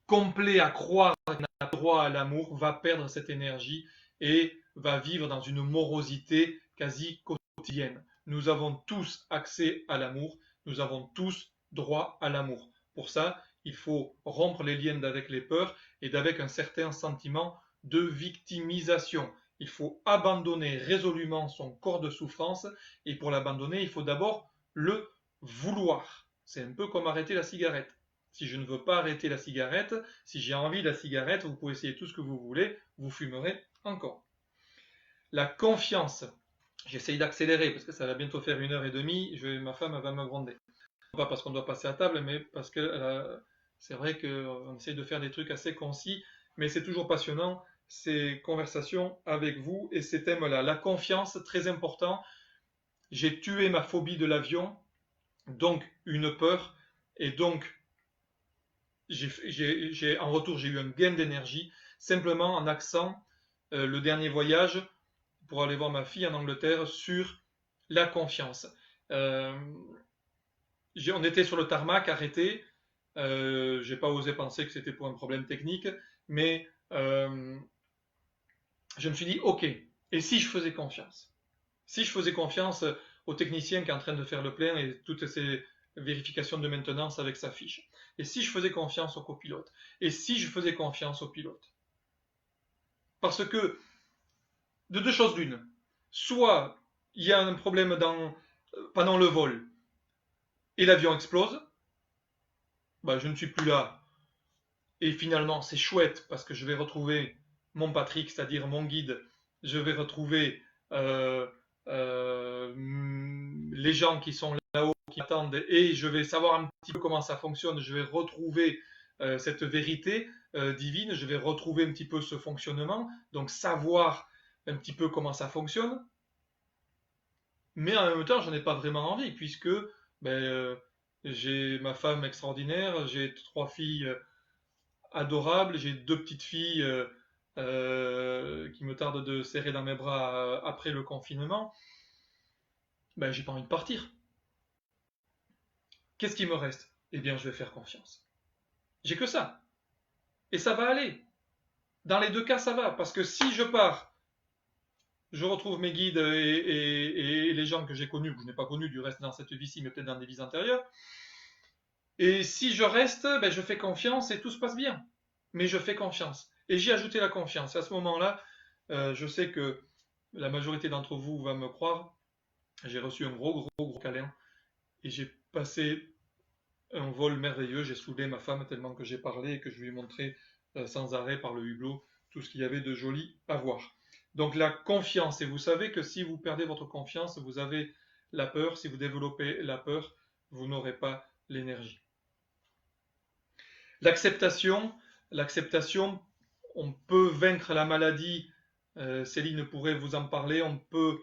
complaît à croire qu'elle n'a pas droit à l'amour va perdre cette énergie et va vivre dans une morosité quasi quotidienne. Nous avons tous accès à l'amour, nous avons tous droit à l'amour. Pour ça, il faut rompre les liens d'avec les peurs et d'avec un certain sentiment de victimisation. Il faut abandonner résolument son corps de souffrance et pour l'abandonner, il faut d'abord le vouloir. C'est un peu comme arrêter la cigarette. Si je ne veux pas arrêter la cigarette, si j'ai envie de la cigarette, vous pouvez essayer tout ce que vous voulez, vous fumerez encore. La confiance. J'essaye d'accélérer parce que ça va bientôt faire 1h30. Ma femme va me gronder. Pas parce qu'on doit passer à table, mais parce que c'est vrai qu'on essaye de faire des trucs assez concis, mais c'est toujours passionnant ces conversations avec vous et ces thèmes-là. La confiance, très important. J'ai tué ma phobie de l'avion, donc une peur, et donc en retour, j'ai eu un gain d'énergie, simplement en axant le dernier voyage pour aller voir ma fille en Angleterre sur la confiance. On était sur le tarmac, arrêté. J'ai pas osé penser que c'était pour un problème technique, mais je me suis dit, ok, et si je faisais confiance? Si je faisais confiance au technicien qui est en train de faire le plein et toutes ces vérifications de maintenance avec sa fiche. Et si je faisais confiance au copilote? Et si je faisais confiance au pilote? Parce que, de deux choses l'une, soit il y a un problème pendant le vol et l'avion explose, bah, je ne suis plus là. Et finalement, c'est chouette parce que je vais retrouver mon Patrick, c'est-à-dire mon guide. Je vais retrouver les gens qui sont là-haut, qui attendent, et je vais savoir un petit peu comment ça fonctionne. Je vais retrouver cette vérité divine, je vais retrouver un petit peu ce fonctionnement, donc savoir un petit peu comment ça fonctionne. Mais en même temps, je n'en ai pas vraiment envie, puisque j'ai ma femme extraordinaire, j'ai 3 filles adorables, j'ai 2 petites filles qui me tardent de serrer dans mes bras après le confinement. J'ai pas envie de partir. Qu'est-ce qui me reste? Eh bien, je vais faire confiance. J'ai que ça. Et ça va aller. Dans les deux cas, ça va. Parce que si je pars, je retrouve mes guides et les gens que j'ai connus, que je n'ai pas connus du reste dans cette vie-ci, mais peut-être dans des vies antérieures. Et si je reste, je fais confiance et tout se passe bien. Mais je fais confiance. Et j'ai ajouté la confiance. Et à ce moment-là, je sais que la majorité d'entre vous va me croire. J'ai reçu un gros câlin et j'ai passé un vol merveilleux. J'ai soudé ma femme tellement que j'ai parlé et que je lui ai montré sans arrêt par le hublot tout ce qu'il y avait de joli à voir. Donc la confiance, et vous savez que si vous perdez votre confiance, vous avez la peur. Si vous développez la peur, vous n'aurez pas l'énergie. L'acceptation, l'acceptation, on peut vaincre la maladie. Céline pourrait vous en parler. On peut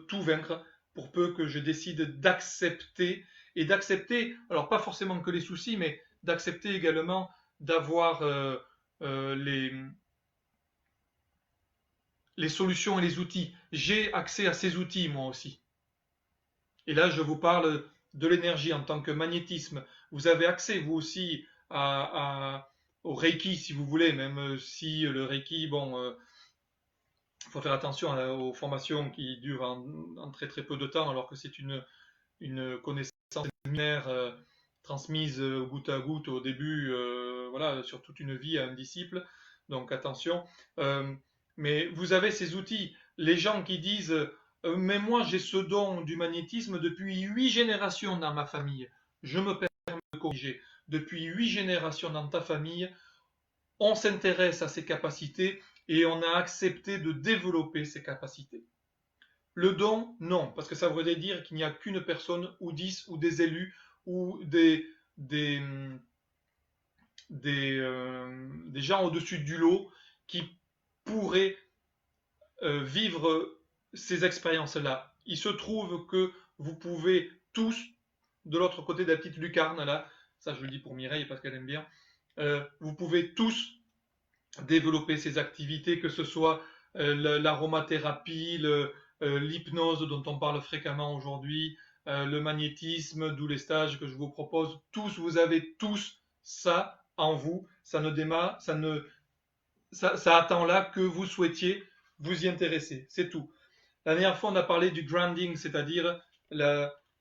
tout vaincre pour peu que je décide d'accepter et d'accepter. Alors pas forcément que les soucis, mais d'accepter également d'avoir les solutions et les outils. J'ai accès à ces outils moi aussi. Et là, je vous parle de l'énergie en tant que magnétisme. Vous avez accès, vous aussi, au Reiki, si vous voulez, même si le Reiki, bon, il faut faire attention aux formations qui durent en très très peu de temps, alors que c'est une connaissance luminaire transmise goutte à goutte au début, voilà, sur toute une vie à un disciple. Donc attention. Euh, mais vous avez ces outils. Les gens qui disent mais moi j'ai ce don du magnétisme depuis 8 générations dans ma famille. Je me permets de corriger. Depuis 8 générations dans ta famille, on s'intéresse à ses capacités et on a accepté de développer ses capacités. Le don, non, parce que ça voudrait dire qu'il n'y a qu'une personne, ou 10, ou des élus, ou des gens au-dessus du lot qui pourraient vivre ces expériences-là. Il se trouve que vous pouvez tous, de l'autre côté de la petite lucarne, là, ça je le dis pour Mireille parce qu'elle aime bien, vous pouvez tous développer ces activités, que ce soit l'aromathérapie, l'hypnose dont on parle fréquemment aujourd'hui, le magnétisme, d'où les stages que je vous propose. Tous, vous avez tous ça en vous. Ça ne démarre, ça attend là que vous souhaitiez vous y intéresser. C'est tout. La dernière fois, on a parlé du grounding, c'est-à-dire,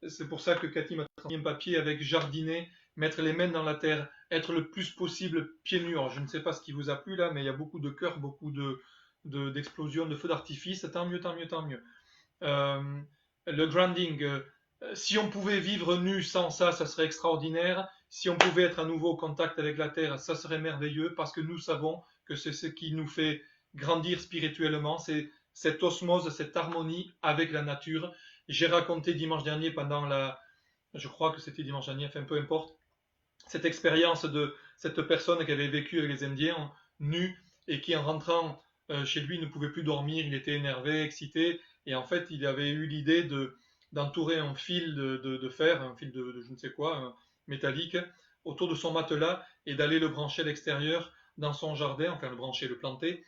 c'est pour ça que Cathy m'a transmis un papier avec jardiner, mettre les mains dans la terre, être le plus possible pieds nus. Alors, je ne sais pas ce qui vous a plu là, mais il y a beaucoup de cœurs, beaucoup d'explosions, de feux d'artifice. Tant mieux, tant mieux, tant mieux. Le grounding, si on pouvait vivre nu sans ça, ça serait extraordinaire. Si on pouvait être à nouveau au contact avec la terre, ça serait merveilleux parce que nous savons que c'est ce qui nous fait grandir spirituellement, c'est cette osmose, cette harmonie avec la nature. J'ai raconté dimanche dernier je crois que c'était dimanche dernier, enfin peu importe, cette expérience de cette personne qui avait vécu avec les Indiens nu et qui en rentrant chez lui ne pouvait plus dormir, il était énervé, excité, et en fait il avait eu l'idée d'entourer un fil de fer, un fil de je ne sais quoi, métallique, autour de son matelas et d'aller le brancher à l'extérieur dans son jardin, enfin le brancher, le planter,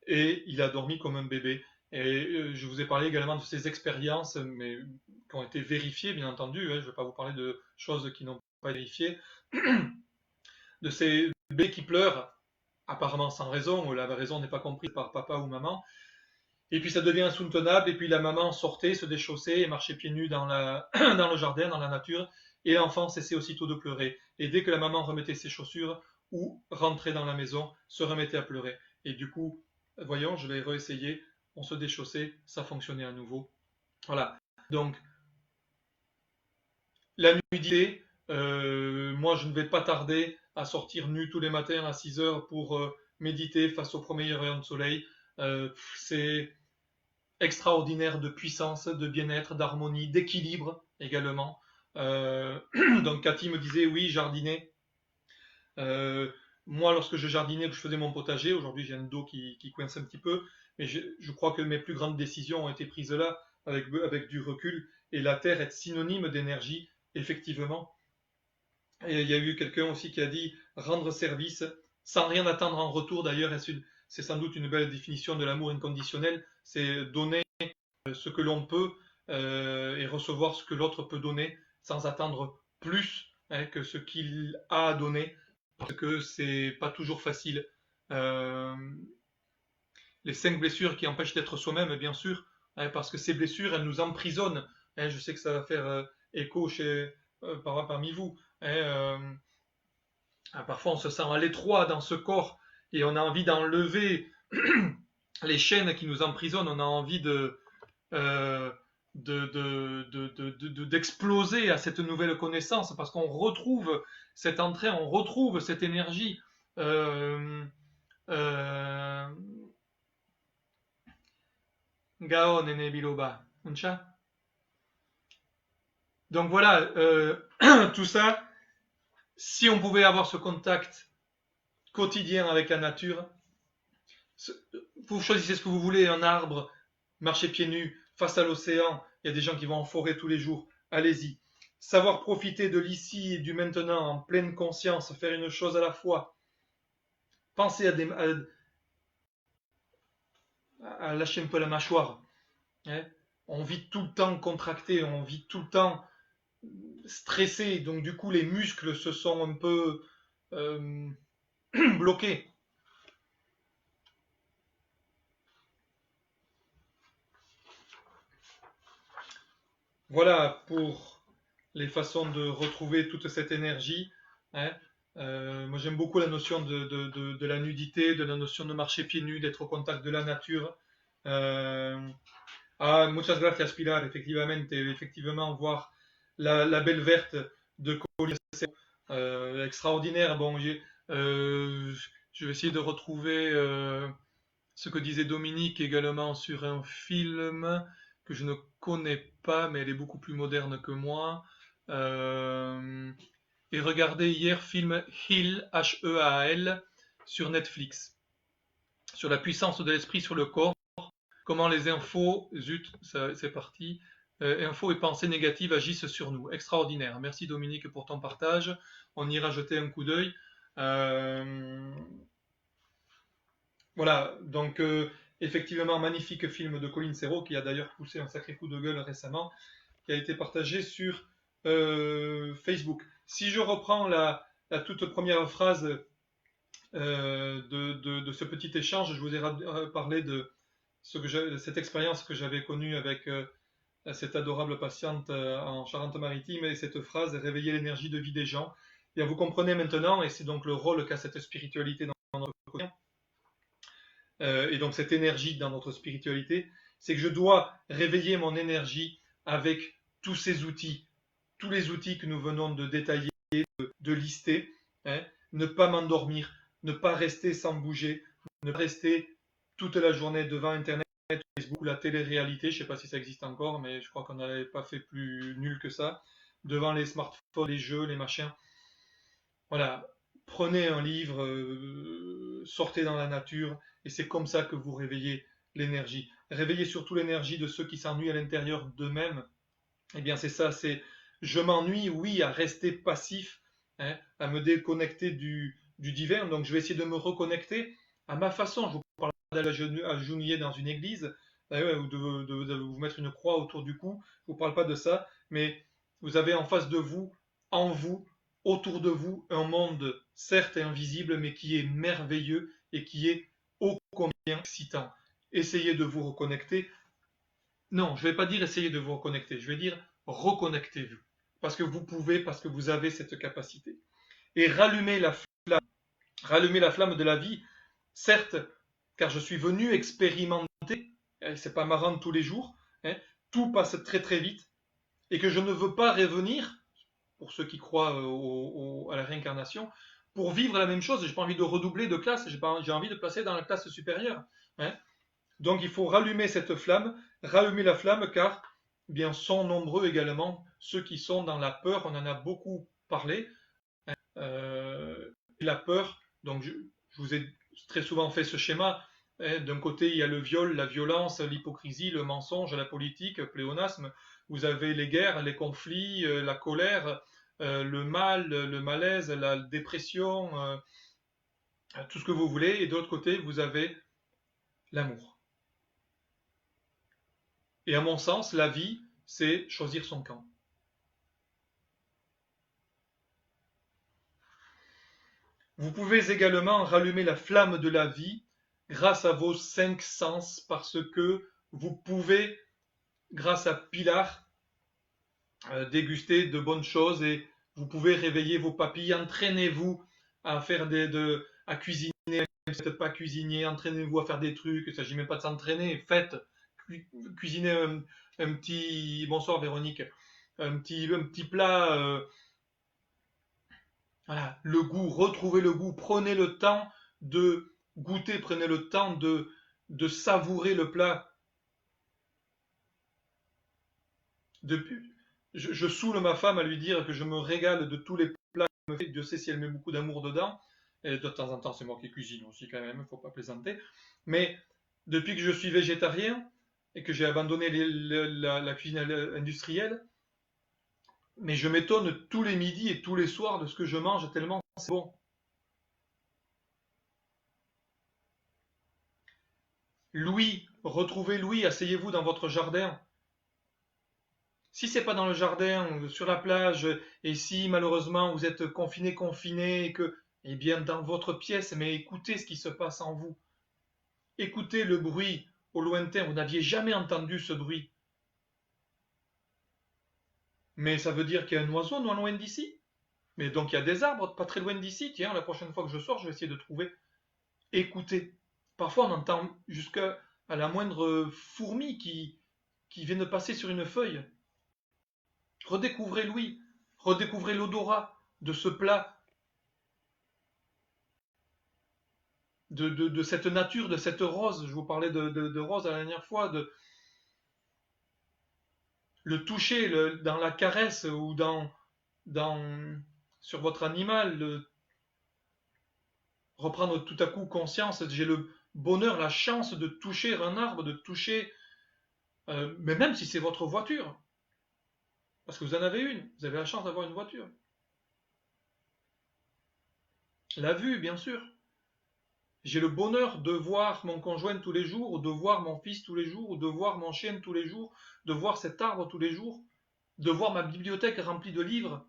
et il a dormi comme un bébé. Et je vous ai parlé également de ces expériences, mais qui ont été vérifiées, bien entendu. Je ne vais pas vous parler de choses qui n'ont pas été vérifiées. De ces bébés qui pleurent, apparemment sans raison, ou la raison n'est pas comprise par papa ou maman. Et puis ça devient insoutenable, et puis la maman sortait, se déchaussait et marchait pieds nus dans le jardin, dans la nature, et l'enfant cessait aussitôt de pleurer. Et dès que la maman remettait ses chaussures ou rentrait dans la maison, se remettait à pleurer. Et du coup, voyons, je vais réessayer, on se déchaussait, ça fonctionnait à nouveau. Voilà. Donc, la nudité, moi je ne vais pas tarder à sortir nu tous les matins à 6 heures pour méditer face au premier rayon de soleil. C'est extraordinaire de puissance, de bien-être, d'harmonie, d'équilibre également. Donc Cathy me disait oui, jardiner. Euh, Moi, lorsque je jardinais, je faisais mon potager. Aujourd'hui, j'ai un dos qui coince un petit peu, mais je crois que mes plus grandes décisions ont été prises là, avec du recul. Et la terre est synonyme d'énergie, effectivement. Et il y a eu quelqu'un aussi qui a dit rendre service sans rien attendre en retour. D'ailleurs, c'est sans doute une belle définition de l'amour inconditionnel. C'est donner ce que l'on peut et recevoir ce que l'autre peut donner sans attendre plus que ce qu'il a à donner, parce que c'est pas toujours facile. Euh, les 5 blessures qui empêchent d'être soi-même, bien sûr, parce que ces blessures, elles nous emprisonnent. Je sais que ça va faire écho parmi vous. Parfois, on se sent à l'étroit dans ce corps et on a envie d'enlever les chaînes qui nous emprisonnent. On a envie euh, d'exploser à cette nouvelle connaissance parce qu'on retrouve cette entrée, on retrouve cette énergie. Euh, euh, Gao Nene Biloba. Donc voilà, tout ça, si on pouvait avoir ce contact quotidien avec la nature, vous choisissez ce que vous voulez, un arbre, marcher pieds nus, face à l'océan, il y a des gens qui vont en forêt tous les jours, allez-y. Savoir profiter de l'ici et du maintenant en pleine conscience, faire une chose à la fois, penser à lâcher un peu la mâchoire. Hein. On vit tout le temps contracté, on vit tout le temps stressé, donc du coup les muscles se sont un peu euh, bloqués. Voilà pour les façons de retrouver toute cette énergie. Hein. Moi j'aime beaucoup la notion de la nudité, de la notion de marcher pieds nus, d'être au contact de la nature. Euh, muchas gracias Pilar, effectivement voir la belle verte de Colline, extraordinaire. Bon, je vais essayer de retrouver ce que disait Dominique également sur un film que je ne connais pas, mais elle est beaucoup plus moderne que moi. Et regardez hier film Heal, Heal, sur Netflix, sur la puissance de l'esprit sur le corps, comment les infos, zut, c'est parti, infos et pensées négatives agissent sur nous. Extraordinaire. Merci Dominique pour ton partage. On ira jeter un coup d'œil. Voilà, donc effectivement, magnifique film de Colin Serrault qui a d'ailleurs poussé un sacré coup de gueule récemment, qui a été partagé sur Facebook. Si je reprends la toute première phrase de ce petit échange, je vous ai parlé de cette expérience que j'avais connue avec cette adorable patiente en Charente-Maritime et cette phrase réveiller l'énergie de vie des gens. Et vous comprenez maintenant, et c'est donc le rôle qu'a cette spiritualité dans notre quotidien, et donc cette énergie dans notre spiritualité, c'est que je dois réveiller mon énergie avec tous ces outils, tous les outils que nous venons de détailler, de lister, hein, ne pas m'endormir, ne pas rester sans bouger, ne pas rester toute la journée devant Internet, Facebook ou la télé-réalité, je ne sais pas si ça existe encore, mais je crois qu'on n'avait pas fait plus nul que ça, devant les smartphones, les jeux, les machins. Voilà, prenez un livre, sortez dans la nature, et c'est comme ça que vous réveillez l'énergie. Réveillez surtout l'énergie de ceux qui s'ennuient à l'intérieur d'eux-mêmes. Eh bien, c'est ça, c'est je m'ennuie, oui, à rester passif, hein, à me déconnecter du divin. Donc, je vais essayer de me reconnecter à ma façon. Je vous parle pas d'aller agenouiller dans une église, ou de vous mettre une croix autour du cou. Je vous parle pas de ça, mais vous avez en face de vous, en vous, autour de vous, un monde certes invisible, mais qui est merveilleux et qui est ô combien excitant. Essayez de vous reconnecter. Non, je ne vais pas dire essayez de vous reconnecter, je vais dire reconnectez-vous. Parce que vous pouvez, parce que vous avez cette capacité. Et rallumer la flamme de la vie, certes, car je suis venu expérimenter, et c'est pas marrant de tous les jours, hein, tout passe très très vite, et que je ne veux pas revenir, pour ceux qui croient à la réincarnation, pour vivre la même chose. J'ai pas envie de redoubler de classe, j'ai envie de passer dans la classe supérieure. Hein. Donc il faut rallumer cette flamme, rallumer la flamme, car eh bien sont nombreux également ceux qui sont dans la peur. On en a beaucoup parlé. La peur, donc je vous ai très souvent fait ce schéma. Hein, d'un côté, il y a le viol, la violence, l'hypocrisie, le mensonge, la politique, pléonasme. Vous avez les guerres, les conflits, la colère, le mal, le malaise, la dépression, tout ce que vous voulez. Et de l'autre côté, vous avez l'amour. Et à mon sens, la vie, c'est choisir son camp. Vous pouvez également rallumer la flamme de la vie grâce à vos 5 sens parce que vous pouvez, grâce à Pilar, déguster de bonnes choses et vous pouvez réveiller vos papilles. Entraînez-vous à faire à cuisiner, peut-être pas cuisiner, entraînez-vous à faire des trucs, il ne s'agit même pas de s'entraîner, faites, cuisinez un petit, bonsoir Véronique, un petit plat, voilà, le goût, retrouvez le goût, prenez le temps de goûter, prenez le temps de savourer le plat. Depuis, je saoule ma femme à lui dire que je me régale de tous les plats qu'elle me fait. Dieu sait si elle met beaucoup d'amour dedans. Et de temps en temps, c'est moi qui cuisine aussi quand même, il ne faut pas plaisanter. Mais depuis que je suis végétarien et que j'ai abandonné la cuisine industrielle, mais je m'étonne tous les midis et tous les soirs de ce que je mange tellement c'est bon. Louis, retrouvez Louis, asseyez-vous dans votre jardin. Si c'est pas dans le jardin, sur la plage, et si malheureusement vous êtes confiné, et que, eh bien dans votre pièce, mais écoutez ce qui se passe en vous. Écoutez le bruit au lointain, vous n'aviez jamais entendu ce bruit. Mais ça veut dire qu'il y a un oiseau non loin d'ici. Mais donc il y a des arbres pas très loin d'ici. Tiens, la prochaine fois que je sors, je vais essayer de trouver. Écoutez. Parfois on entend jusqu'à la moindre fourmi qui vient de passer sur une feuille. Redécouvrez l'ouïe, redécouvrez l'odorat de ce plat, de cette nature, de cette rose. Je vous parlais de rose la dernière fois, le toucher dans la caresse ou sur votre animal, reprendre tout à coup conscience, j'ai le bonheur, la chance de toucher un arbre, de toucher, mais même si c'est votre voiture, parce que vous en avez une, vous avez la chance d'avoir une voiture. La vue, bien sûr. J'ai le bonheur de voir mon conjoint tous les jours, ou de voir mon fils tous les jours, ou de voir mon chien tous les jours, de voir cet arbre tous les jours, de voir ma bibliothèque remplie de livres.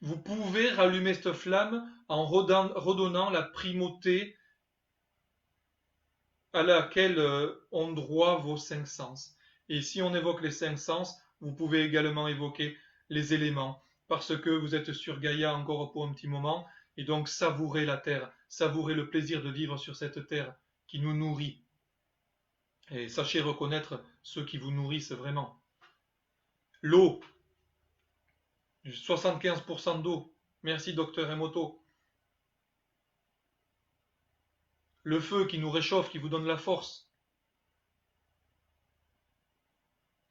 Vous pouvez rallumer cette flamme en redonnant la primauté à laquelle ont droit vos cinq sens. Et si on évoque les cinq sens, vous pouvez également évoquer les éléments, parce que vous êtes sur Gaïa encore pour un petit moment, et donc savourez la terre, savourez le plaisir de vivre sur cette terre qui nous nourrit. Et sachez reconnaître ceux qui vous nourrissent vraiment. L'eau, 75% d'eau. Merci docteur Emoto. Le feu qui nous réchauffe, qui vous donne la force.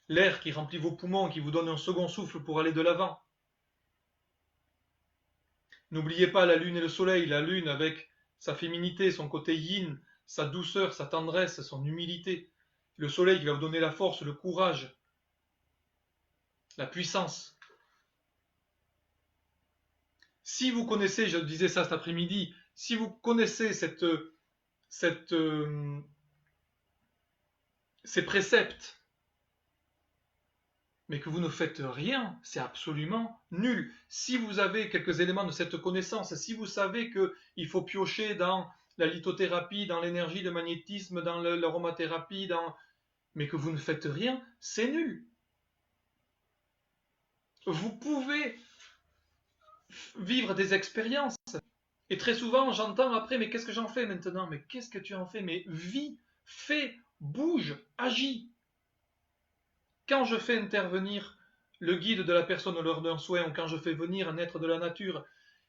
L'air qui remplit vos poumons, qui vous donne un second souffle pour aller de l'avant. N'oubliez pas la lune et le soleil, la lune avec sa féminité, son côté yin, sa douceur, sa tendresse, son humilité. Le soleil qui va vous donner la force, le courage, la puissance. Si vous connaissez, je disais ça cet après-midi, si vous connaissez ces préceptes, mais que vous ne faites rien, c'est absolument nul. Si vous avez quelques éléments de cette connaissance, si vous savez qu'il faut piocher dans la lithothérapie, dans l'énergie, le magnétisme, dans l'aromathérapie, mais que vous ne faites rien, c'est nul. Vous pouvez vivre des expériences. Et très souvent, j'entends après, mais qu'est-ce que j'en fais maintenant? Mais qu'est-ce que tu en fais? Mais vis, fais, bouge, agis. Quand je fais intervenir le guide de la personne lors d'un soin, ou quand je fais venir un être de la nature,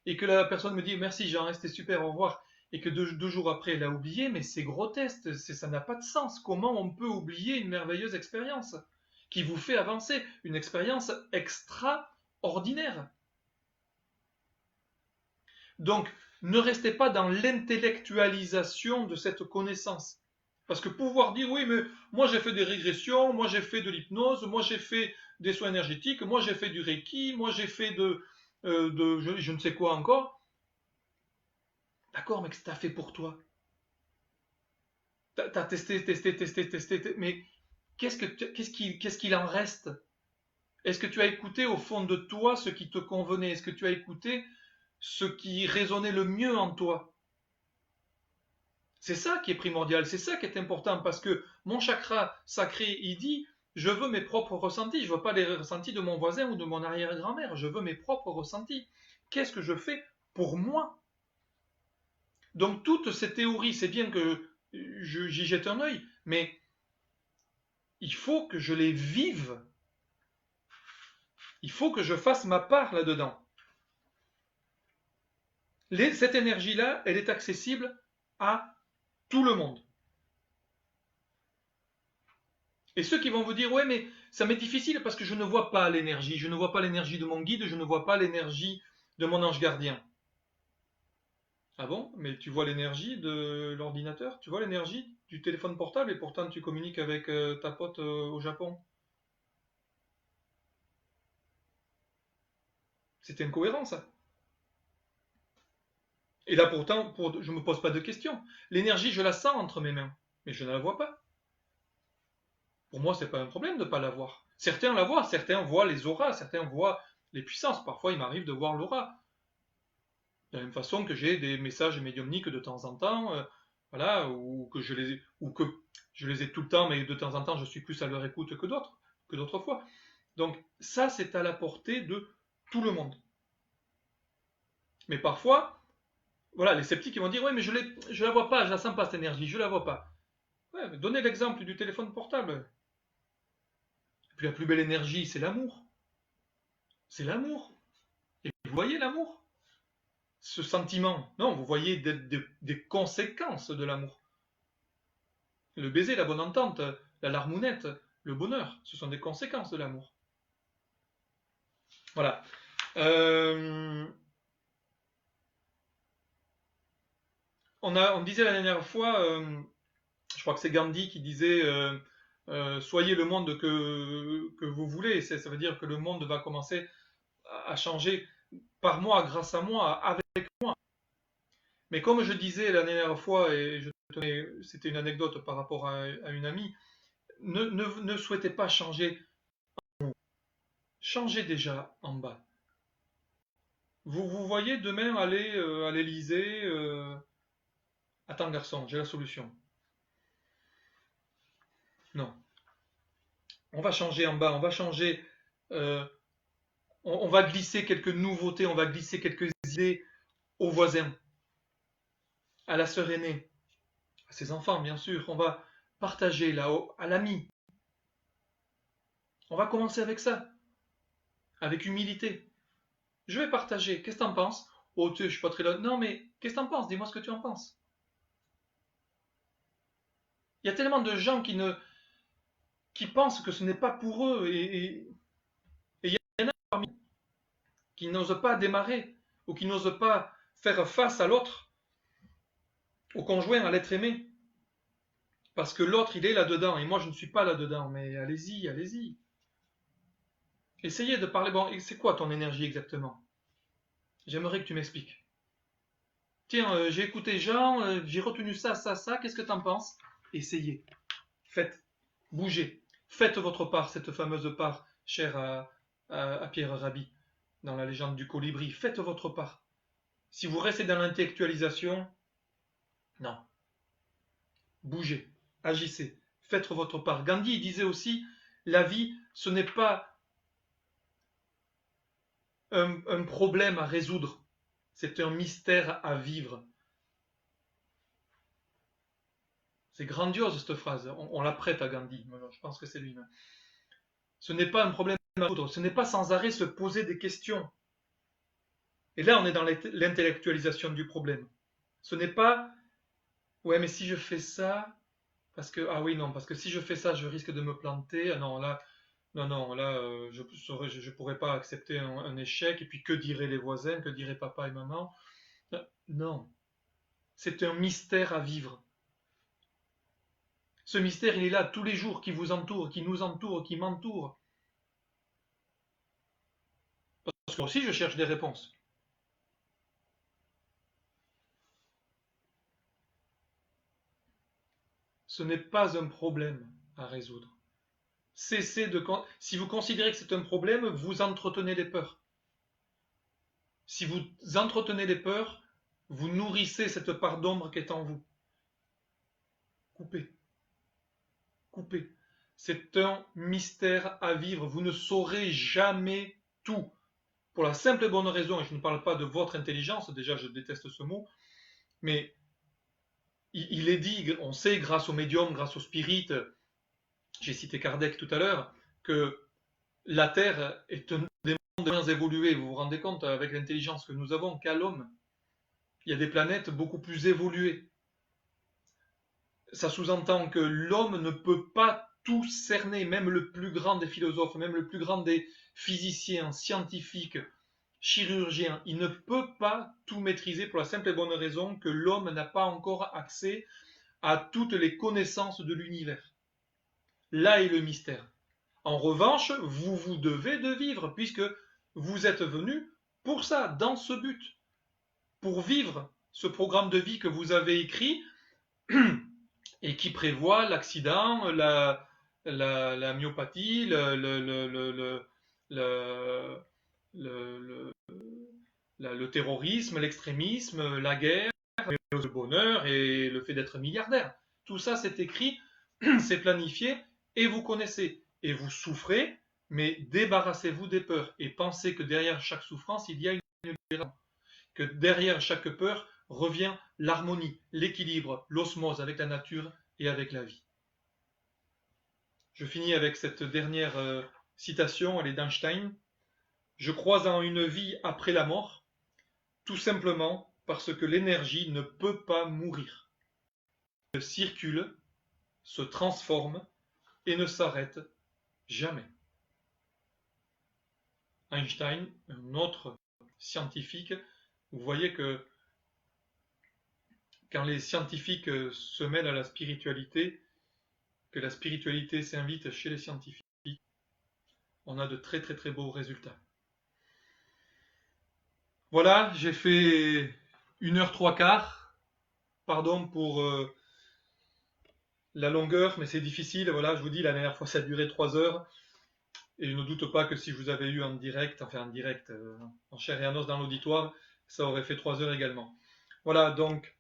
et que la personne me dit merci Jean, c'était super, au revoir, et que deux jours après elle a oublié, mais c'est grotesque, ça n'a pas de sens. Comment on peut oublier une merveilleuse expérience qui vous fait avancer, une expérience extraordinaire? Donc, ne restez pas dans l'intellectualisation de cette connaissance. Parce que pouvoir dire oui, mais moi j'ai fait des régressions, moi j'ai fait de l'hypnose, moi j'ai fait des soins énergétiques, moi j'ai fait du reiki, moi j'ai fait je ne sais quoi encore. D'accord, mais qu'est-ce que tu as fait pour toi? Tu as testé, mais qu'est-ce qu'il en reste? Est-ce que tu as écouté au fond de toi ce qui te convenait? Est-ce que tu as écouté ce qui résonnait le mieux en toi? C'est ça qui est primordial, c'est ça qui est important, parce que mon chakra sacré, il dit, je veux mes propres ressentis, je veux pas les ressentis de mon voisin ou de mon arrière-grand-mère, je veux mes propres ressentis. qu'est-ce que je fais pour moi? Donc toutes ces théories, c'est bien que j'y jette un œil, mais il faut que je les vive. Il faut que je fasse ma part là-dedans. Cette énergie-là, elle est accessible à tout le monde. Et ceux qui vont vous dire, ouais, mais ça m'est difficile parce que je ne vois pas l'énergie. Je ne vois pas l'énergie de mon guide, je ne vois pas l'énergie de mon ange gardien. Ah bon? Mais tu vois l'énergie de l'ordinateur? Tu vois l'énergie du téléphone portable et pourtant tu communiques avec ta pote au Japon? C'est incohérent ça. Et là pourtant, je ne me pose pas de questions. L'énergie, je la sens entre mes mains, mais je ne la vois pas. Pour moi, c'est pas un problème de ne pas la voir. Certains la voient, certains voient les auras, certains voient les puissances. Parfois, il m'arrive de voir l'aura. De la même façon que j'ai des messages médiumniques de temps en temps, voilà, ou que je les ai tout le temps, mais de temps en temps, je suis plus à leur écoute que d'autres fois. Donc ça, c'est à la portée de tout le monde. Mais parfois, voilà, les sceptiques ils vont dire, ouais, mais je la vois pas, je la sens pas cette énergie, je la vois pas. Ouais, mais donnez l'exemple du téléphone portable. Et puis la plus belle énergie, c'est l'amour. C'est l'amour. Et vous voyez l'amour? Ce sentiment. Non, vous voyez des conséquences de l'amour. Le baiser, la bonne entente, la larmounette, le bonheur, ce sont des conséquences de l'amour. Voilà. Euh, on disait la dernière fois, je crois que c'est Gandhi qui disait soyez le monde que vous voulez. Ça veut dire que le monde va commencer à changer par moi, grâce à moi, avec moi. Mais comme je disais la dernière fois, et c'était une anecdote par rapport à une amie, ne souhaitez pas changer. Changez déjà en bas. Vous voyez demain aller à l'Elysée. Attends garçon, j'ai la solution. Non. On va changer en bas, on va changer. euh, on va glisser quelques nouveautés, on va glisser quelques idées aux voisins, à la sœur aînée, à ses enfants bien sûr. On va partager là-haut, à l'ami. On va commencer avec ça, avec humilité. Je vais partager. Qu'est-ce que t'en penses? Oh, tu sais, je suis pas très là. Non, mais qu'est-ce que t'en penses? Dis-moi ce que tu en penses. Il y a tellement de gens qui pensent que ce n'est pas pour eux et il y en a parmi qui n'osent pas démarrer ou qui n'osent pas faire face à l'autre, au conjoint, à l'être aimé, parce que l'autre il est là-dedans et moi je ne suis pas là-dedans. Mais allez-y, allez-y. Essayez de parler. Bon, c'est quoi ton énergie exactement? J'aimerais que tu m'expliques. Tiens, j'ai écouté Jean, j'ai retenu ça, ça, ça. Qu'est-ce que t'en penses? Essayez. Faites. Bougez. Faites votre part, cette fameuse part chère à Pierre Rabhi dans la légende du colibri. Faites votre part. Si vous restez dans l'intellectualisation, non. Bougez, agissez, faites votre part. Gandhi disait aussi, la vie, ce n'est pas un problème à résoudre, c'est un mystère à vivre. C'est grandiose cette phrase, on la prête à Gandhi, je pense que c'est lui-même. Ce n'est pas un problème à résoudre, ce n'est pas sans arrêt se poser des questions. Et là, on est dans l'intellectualisation du problème. Ce n'est pas, ouais, mais si je fais ça, parce que, ah oui, non, parce que si je fais ça, je risque de me planter. Ah non, là, non, non, là, je pourrais pas accepter un échec. Et puis, que diraient les voisins? Que diraient papa et maman? Non, c'est un mystère à vivre. Ce mystère, il est là tous les jours, qui vous entoure, qui nous entoure, qui m'entoure. Parce que moi aussi, je cherche des réponses. Ce n'est pas un problème à résoudre. Cessez de... Si vous considérez que c'est un problème, vous entretenez les peurs. Si vous entretenez les peurs, vous nourrissez cette part d'ombre qui est en vous. Coupez. Coupé. C'est un mystère à vivre. Vous ne saurez jamais tout. pour la simple et bonne raison, et je ne parle pas de votre intelligence, déjà je déteste ce mot, mais il est dit, on sait grâce aux médiums, grâce aux spirites, j'ai cité Kardec tout à l'heure, que la Terre est un des mondes les moins évolués. Vous vous rendez compte, avec l'intelligence que nous avons, qu'à l'homme, il y a des planètes beaucoup plus évoluées. Ça sous-entend que l'homme ne peut pas tout cerner, même le plus grand des philosophes, même le plus grand des physiciens, scientifiques, chirurgiens. Il ne peut pas tout maîtriser pour la simple et bonne raison que l'homme n'a pas encore accès à toutes les connaissances de l'univers. Là est le mystère. En revanche, vous vous devez de vivre, puisque vous êtes venu pour ça, dans ce but, pour vivre ce programme de vie que vous avez écrit et qui prévoit l'accident, la myopathie, le terrorisme, l'extrémisme, la guerre, le bonheur et le fait d'être milliardaire. Tout ça, c'est écrit, c'est planifié et vous connaissez. Et vous souffrez, mais débarrassez-vous des peurs et pensez que derrière chaque souffrance, il y a une libération. Que derrière chaque peur revient l'harmonie, l'équilibre, l'osmose avec la nature et avec la vie. Je finis avec cette dernière citation, elle est d'Einstein. Je crois en une vie après la mort, tout simplement parce que l'énergie ne peut pas mourir. Elle circule, se transforme et ne s'arrête jamais. Einstein, un autre scientifique, vous voyez que quand les scientifiques se mêlent à la spiritualité, que la spiritualité s'invite chez les scientifiques, on a de très très très beaux résultats. Voilà, j'ai fait 1h 3/4. Pardon pour la longueur, mais c'est difficile. Voilà, je vous dis, la dernière fois ça a duré 3 heures. Et je ne doute pas que si je vous avais eu en direct, en chair et en os dans l'auditoire, ça aurait fait 3 heures également. Voilà, donc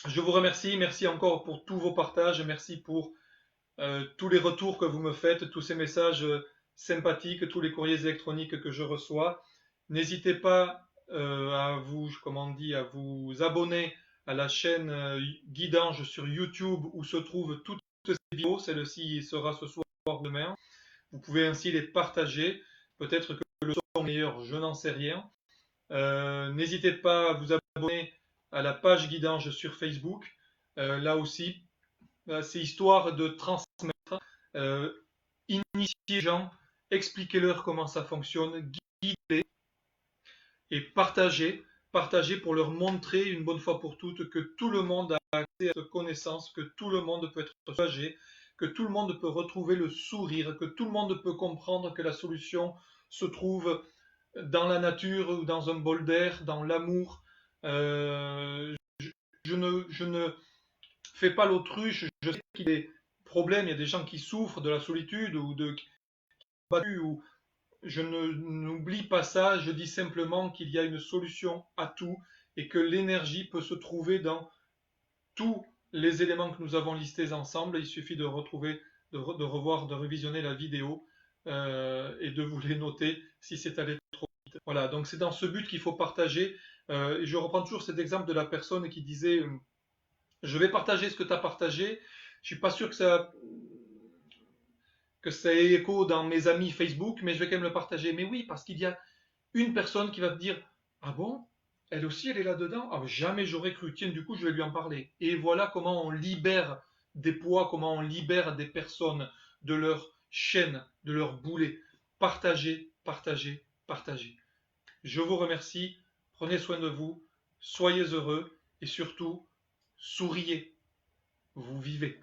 je vous remercie. Merci encore pour tous vos partages. Merci pour tous les retours que vous me faites, tous ces messages sympathiques, tous les courriers électroniques que je reçois. N'hésitez pas à vous abonner à la chaîne Guidange sur YouTube où se trouvent toutes ces vidéos. Celle-ci sera ce soir ou demain. Vous pouvez ainsi les partager. Peut-être que le son est meilleur, je n'en sais rien. N'hésitez pas à vous abonner à la page Guidange sur Facebook. Là aussi, c'est histoire de transmettre, initier les gens, expliquer-leur comment ça fonctionne, guider et partager pour leur montrer une bonne fois pour toutes que tout le monde a accès à cette connaissance, que tout le monde peut être soulagé, que tout le monde peut retrouver le sourire, que tout le monde peut comprendre que la solution se trouve dans la nature ou dans un bol d'air, dans l'amour. Je ne fais pas l'autruche, je sais qu'il y a des problèmes, il y a des gens qui souffrent de la solitude ou de battus, ou je n'oublie pas ça, je dis simplement qu'il y a une solution à tout et que l'énergie peut se trouver dans tous les éléments que nous avons listés ensemble. Il suffit de retrouver, de revoir, de révisionner la vidéo et de vous les noter si c'est allé trop vite. Voilà, donc c'est dans ce but qu'il faut partager. Et je reprends toujours cet exemple de la personne qui disait je vais partager ce que tu as partagé. Je suis pas sûr que ça ait écho dans mes amis Facebook, mais je vais quand même le partager. Mais oui, parce qu'il y a une personne qui va te dire ah bon, elle aussi elle est là-dedans. Ah, jamais j'aurais cru. Tiens, du coup je vais lui en parler. Et voilà comment on libère des poids, comment on libère des personnes de leur chaîne, de leur boulet. Partagez, partagez, partagez. Je vous remercie. Prenez soin de vous. Soyez heureux et surtout souriez. Vous vivez.